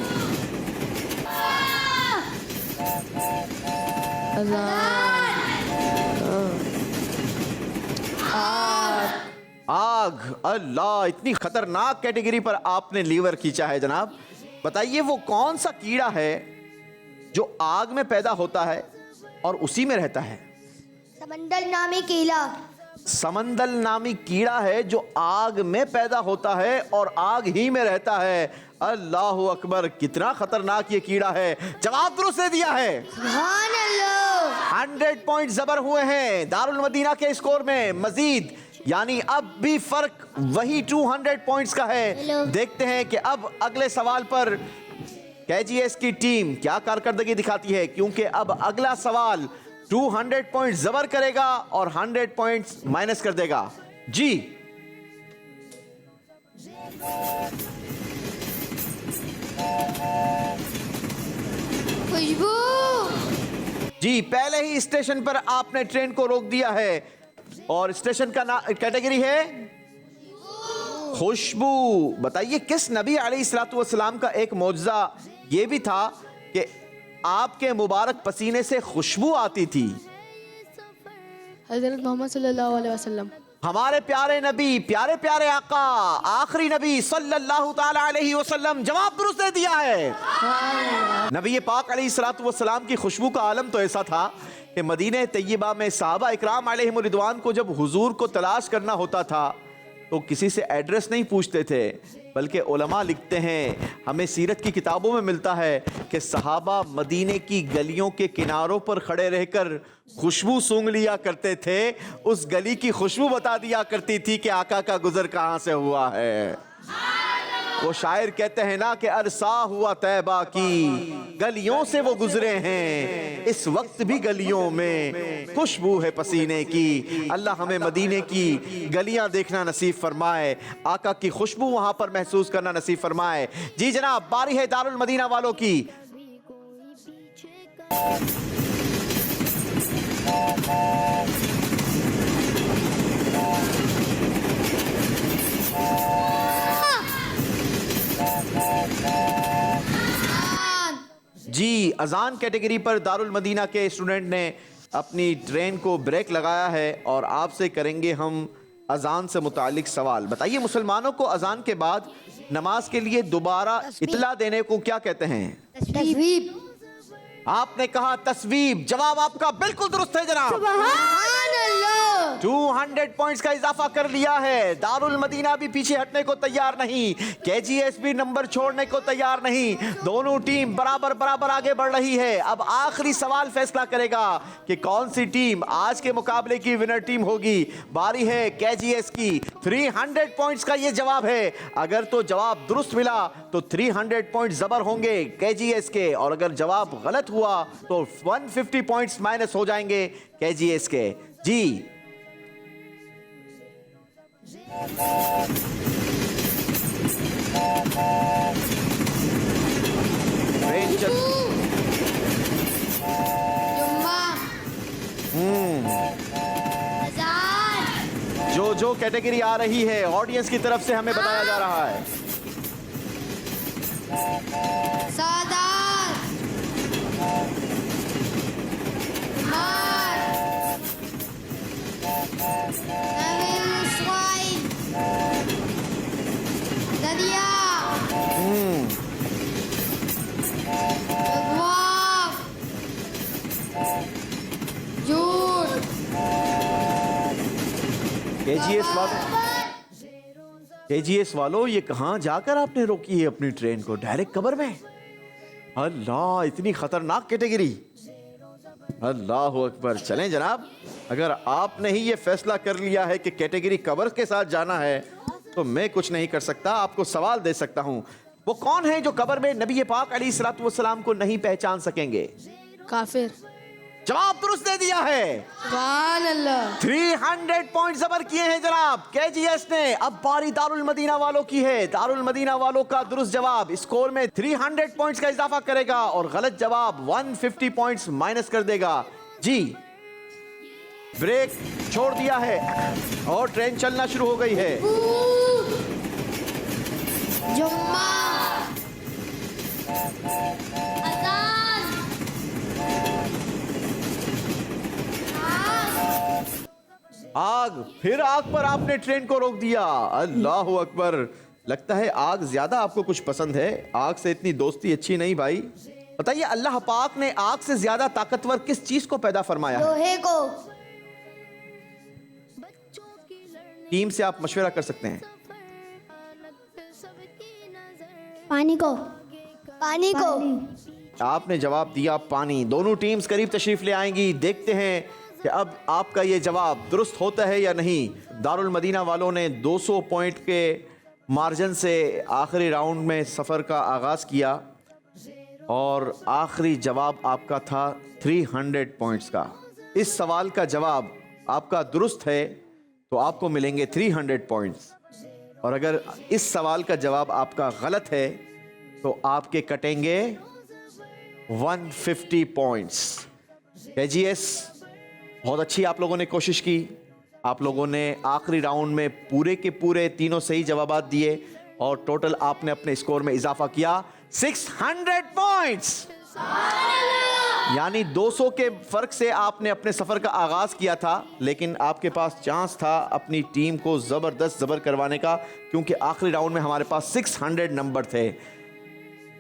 आग। अल्लाह, इतनी खतरनाक कैटेगरी पर आपने लीवर खींचा है जनाब। बताइए वो कौन सा कीड़ा है जो आग में पैदा होता है और उसी में रहता है? समंदर नामी कीड़ा। समंदल नामी कीड़ा है जो आग में पैदा होता है और आग ही में रहता है। अल्लाह अकबर, कितना खतरनाक ये कीड़ा है। जवाब दुरुस्त दे दिया है। सुभान अल्लाह। 100 पॉइंट जबर हुए हैं दारुल मदीना के स्कोर में मजीद, यानी अब भी फर्क वही 200 पॉइंट्स का है। देखते हैं कि अब अगले सवाल पर केजीएस की टीम क्या कारकर्दगी दिखाती है, क्योंकि अब अगला सवाल 200 पॉइंट जबर करेगा और 100 पॉइंट्स माइनस कर देगा। जी, खुशबू। जी, पहले ही स्टेशन पर आपने ट्रेन को रोक दिया है और स्टेशन का कैटेगरी है खुशबू। बताइए किस नबी अलैहिस्सलातु वस्सलाम का एक मौजज़ा ये भी था कि आपके मुबारक पसीने से खुशबू आती थी? हज़रत मोहम्मद सल्लल्लाहु अलैहि वसल्लम। हमारे प्यारे नबी, प्यारे प्यारे आका, आखिरी नबी सल्लल्लाहु ताला अलैहि वसल्लम। जवाब दुरुस्त दे दिया है। नबी पाक अलैहिस्सलातु वस्सलाम की खुशबू का आलम तो ऐसा था कि मदीने तैयबा में सहाबा इकराम अलैहिम रिदवान को जब हुजूर को तलाश करना होता था तो किसी से एड्रेस नहीं पूछते थे, बल्कि उलमा लिखते हैं, हमें सीरत की किताबों में मिलता है कि सहाबा मदीने की गलियों के किनारों पर खड़े रहकर खुशबू सूंघ लिया करते थे। उस गली की खुशबू बता दिया करती थी कि आका का गुजर कहाँ से हुआ है। वो शायर कहते हैं ना कि अरसा हुआ तैबा की गलियों से वो गुजरे हैं, इस वक्त भी गलियों में खुशबू है पसीने की। अल्लाह हमें मदीने की गलियां देखना नसीब फरमाए, आका की खुशबू वहां पर महसूस करना नसीब फरमाए। जी जनाब, बारी है दारुल मदीना वालों की। जी, अजान कैटेगरी पर दारुल मदीना के स्टूडेंट ने अपनी ट्रेन को ब्रेक लगाया है और आपसे करेंगे हम अजान से मुतालिक सवाल। बताइए मुसलमानों को अजान के बाद नमाज के लिए दोबारा इत्ला देने को क्या कहते हैं? तस्वीब। आपने कहा तस्वीब। जवाब आपका बिल्कुल दुरुस्त है जनाब। सुभान अल्लाह। 200 पॉइंट्स का इजाफा कर लिया है। दारुल मदीना भी पीछे हटने को तैयार नहीं, केजीएस भी नंबर छोड़ने को तैयार नहीं। दोनों टीम बराबर बराबर आगे बढ़ रही है। अब आखिरी सवाल फैसला करेगा कि कौन सी टीम आज के मुकाबले की विनर टीम होगी। बारी है केजीएस की। 300 पॉइंट्स का ये जवाब है। अगर तो जवाब दुरुस्त मिला तो 300 पॉइंट जबर होंगे केजीएस के, और अगर जवाब गलत हुआ तो 150 पॉइंट्स माइनस हो जाएंगे केजीएस के। जी ट्रेन चल जो कैटेगरी आ रही है ऑडियंस की तरफ से हमें बताया जा रहा है। केजीएस वालों, ये कहां जाकर आपने रोकी है अपनी ट्रेन को? डायरेक्ट कबर में? अल्लाह, इतनी खतरनाक कैटेगरी। अल्लाह अकबर। चलें जनाब, अगर आपने ही ये फैसला कर लिया है कि कैटेगरी कबर के साथ जाना है तो मैं कुछ नहीं कर सकता। आपको सवाल दे सकता हूं, वो कौन है जो कबर में नबी पाक अलैहिस्सलातु वस्सलाम को नहीं पहचान सकेंगे? काफिर। जवाब दुरुस्त दे दिया है। 300 पॉइंट जबर किए हैं जनाब केजीएस ने। अब बारी दारुल मदीना वालों की है। दारुल मदीना वालों का दुरुस्त जवाब स्कोर में 300 पॉइंट्स का इजाफा करेगा और गलत जवाब 150 पॉइंट्स माइनस कर देगा। जी, ब्रेक छोड़ दिया है और ट्रेन चलना शुरू हो गई है। आग, फिर आग पर आपने ट्रेन को रोक दिया। अल्लाह अकबर। लगता है आग ज्यादा आपको कुछ पसंद है। आग से इतनी दोस्ती अच्छी नहीं भाई। बताइए, अल्लाह पाक ने आग से ज्यादा ताकतवर किस चीज को पैदा फरमाया है? लोहे को। टीम से आप मशवरा कर सकते हैं। पानी को। पानी को। आपने जवाब दिया पानी। दोनों टीम्स करीब तशरीफ ले आएंगी। देखते हैं कि अब आपका ये जवाब दुरुस्त होता है या नहीं। दारुल मदीना वालों ने 200 पॉइंट के मार्जिन से आखिरी राउंड में सफ़र का आगाज़ किया और आखिरी जवाब आपका था 300 पॉइंट्स का। इस सवाल का जवाब आपका दुरुस्त है तो आपको मिलेंगे 300 पॉइंट्स, और अगर इस सवाल का जवाब आपका गलत है तो आपके कटेंगे 150 पॉइंट्स। केजीएस, बहुत अच्छी आप लोगों ने कोशिश की। आप लोगों ने आखिरी राउंड में पूरे के पूरे तीनों सही जवाब दिए और टोटल आपने अपने स्कोर में इजाफा किया 600 पॉइंट्स। यानी 200 के फर्क से आपने अपने सफर का आगाज किया था, लेकिन आपके पास चांस था अपनी टीम को जबरदस्त जबर करवाने का, क्योंकि आखिरी राउंड में हमारे पास 600 नंबर थे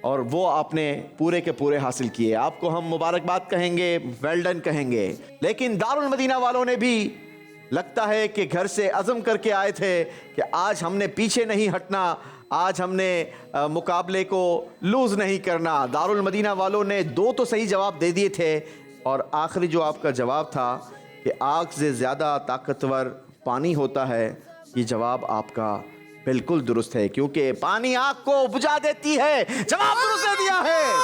और वो आपने पूरे के पूरे हासिल किए। आपको हम मुबारकबाद कहेंगे, वेल डन कहेंगे। लेकिन दारुल मदीना वालों ने भी लगता है कि घर से अज़म करके आए थे कि आज हमने पीछे नहीं हटना, आज हमने मुकाबले को लूज नहीं करना। दारुल मदीना वालों ने 2 तो सही जवाब दे दिए थे और आखिरी जो आपका जवाब था कि आग से ज़्यादा ताकतवर पानी होता है, ये जवाब आपका बिल्कुल दुरुस्त है, क्योंकि पानी आग को बुझा देती है। जवाब दुरुस्त दे दिया है।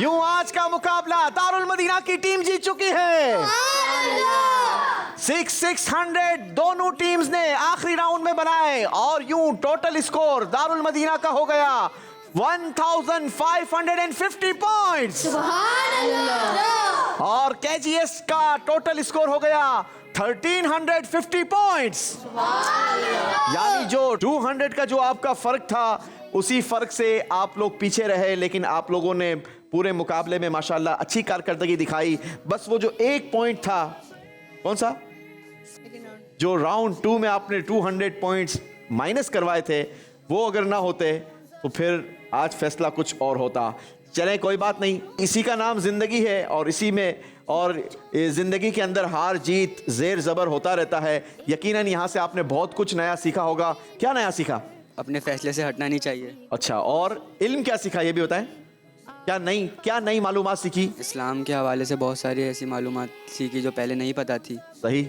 यूं आज का मुकाबला दारुल मदीना की टीम जीत चुकी है। 600 दोनों टीम्स ने आखिरी राउंड में बनाए और यूं टोटल स्कोर दारुल मदीना का हो गया 1550 पॉइंट्स और केजीएस का टोटल स्कोर हो गया 1350 पॉइंट्स। यानी जो 200 का जो आपका फर्क था उसी फर्क से आप लोग पीछे रहे, लेकिन आप लोगों ने पूरे मुकाबले में माशाल्लाह अच्छी कारकर्दगी दिखाई। बस वो जो एक पॉइंट था, कौन सा, जो राउंड 2 में आपने 200 पॉइंट्स माइनस करवाए थे, वो अगर ना होते तो फिर आज फैसला कुछ और होता। चलें, कोई बात नहीं, इसी का नाम जिंदगी है और इसी में और जिंदगी के अंदर हार जीत जेर जबर होता रहता है। यकीनन यहाँ से आपने बहुत कुछ नया सीखा होगा। क्या नया सीखा? अपने फैसले से हटना नहीं चाहिए। अच्छा, और इल्म क्या सीखा ये भी बताएं। क्या नई मालूमात सीखी? इस्लाम के हवाले से बहुत सारी ऐसी मालूमात सीखी जो पहले नहीं पता थी। सही।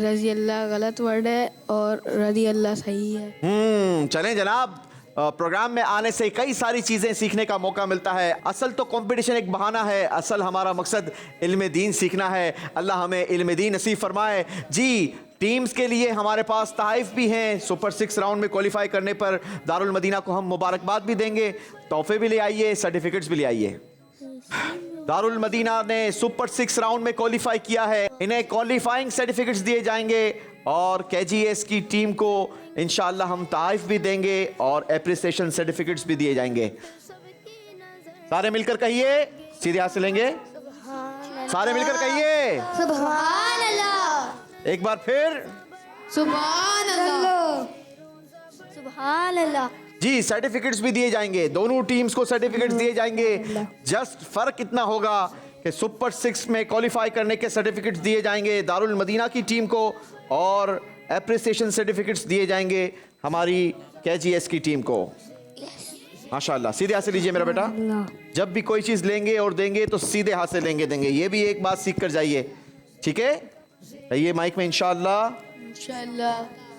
रज़ी अल्लाह गलत वर्ड है और रज़ी अल्लाह सही है। चलें जनाब, प्रोग्राम में आने से कई सारी चीज़ें सीखने का मौका मिलता है। असल तो कंपटीशन एक बहाना है, असल हमारा मकसद इल्म दीन सीखना है। अल्लाह हमें इल्म दीन नसीब फरमाए। जी, टीम्स के लिए हमारे पास तहफ़ भी हैं। सुपर 6 राउंड में क्वालिफाई करने पर दारुल मदीना को हम मुबारकबाद भी देंगे, तोहफे भी ले आइए, सर्टिफिकेट्स भी ले आइए। दारुल मदीना ने सुपर 6 राउंड में क्वालिफाई किया है, इन्हें क्वालिफाइंग सर्टिफिकेट्स दिए जाएंगे और KGS की टीम को इंशाअल्लाह हम तहफ़ भी देंगे और एप्रिसिएशन सर्टिफिकेट्स भी दिए जाएंगे। सारे मिलकर कहिए, सीधे हाथ से लेंगे, सारे मिलकर कहिए सुभान अल्लाह, एक बार फिर सुभान अल्लाह, सुभान अल्लाह। जी। सर्टिफिकेट्स भी दिए जाएंगे, दोनों टीम्स को सर्टिफिकेट्स दिए जाएंगे। जस्ट फर्क इतना होगा कि सुपर 6 में क्वालिफाई करने के सर्टिफिकेट्स दिए जाएंगे दारुल मदीना की टीम को और एप्रिसिएशन सर्टिफिकेट्स दिए जाएंगे हमारी KGS की टीम को। माशाल्लाह। सीधे हाथ से लीजिए मेरा बेटा, जब भी कोई चीज लेंगे और देंगे तो सीधे हाथ से लेंगे देंगे, ये भी एक बात सीख कर जाइए, ठीक है? ये माइक में इंशाअल्लाह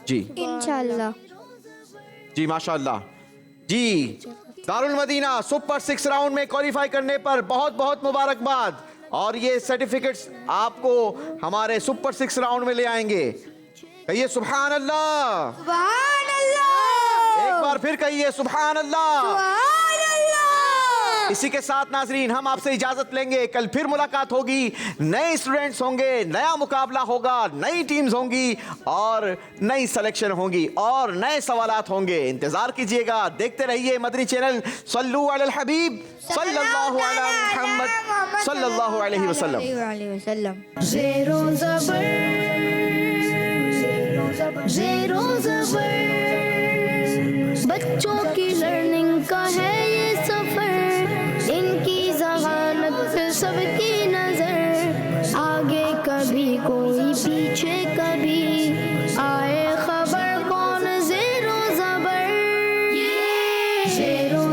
जी, इंशाअल्लाह जी माशाअल्लाह जी। दारुल मदीना सुपर 6 राउंड में क्वालिफाई करने पर बहुत बहुत मुबारकबाद, और ये सर्टिफिकेट्स आपको हमारे सुपर 6 राउंड में ले आएंगे। कहिए सुभान अल्लाह, सुभान अल्लाह, एक बार फिर कहिए सुभान अल्लाह। सुभान अल्लाह। इसी के साथ नाजरीन हम आपसे इजाजत लेंगे, कल फिर मुलाकात होगी, नए स्टूडेंट्स होंगे, नया मुकाबला होगा, नई टीम्स होंगी और नई सिलेक्शन होंगी और नए सवालात होंगे। इंतजार कीजिएगा, देखते रहिए मदनी चैनल। सल्लू अलल हबीब सल्लल्लाहु अला मुहम्मद सल्लल्लाहु अलैहि वसल्लम। ज़ेरो ज़बर, ज़ेरो ज़बर, बच्चों की लर्निंग का है ये सफर, इनकी ज़हानत पे सबकी नजर, आगे कभी कोई पीछे कभी, आए खबर कौन ज़ेरो ज़बर, ज़ेरो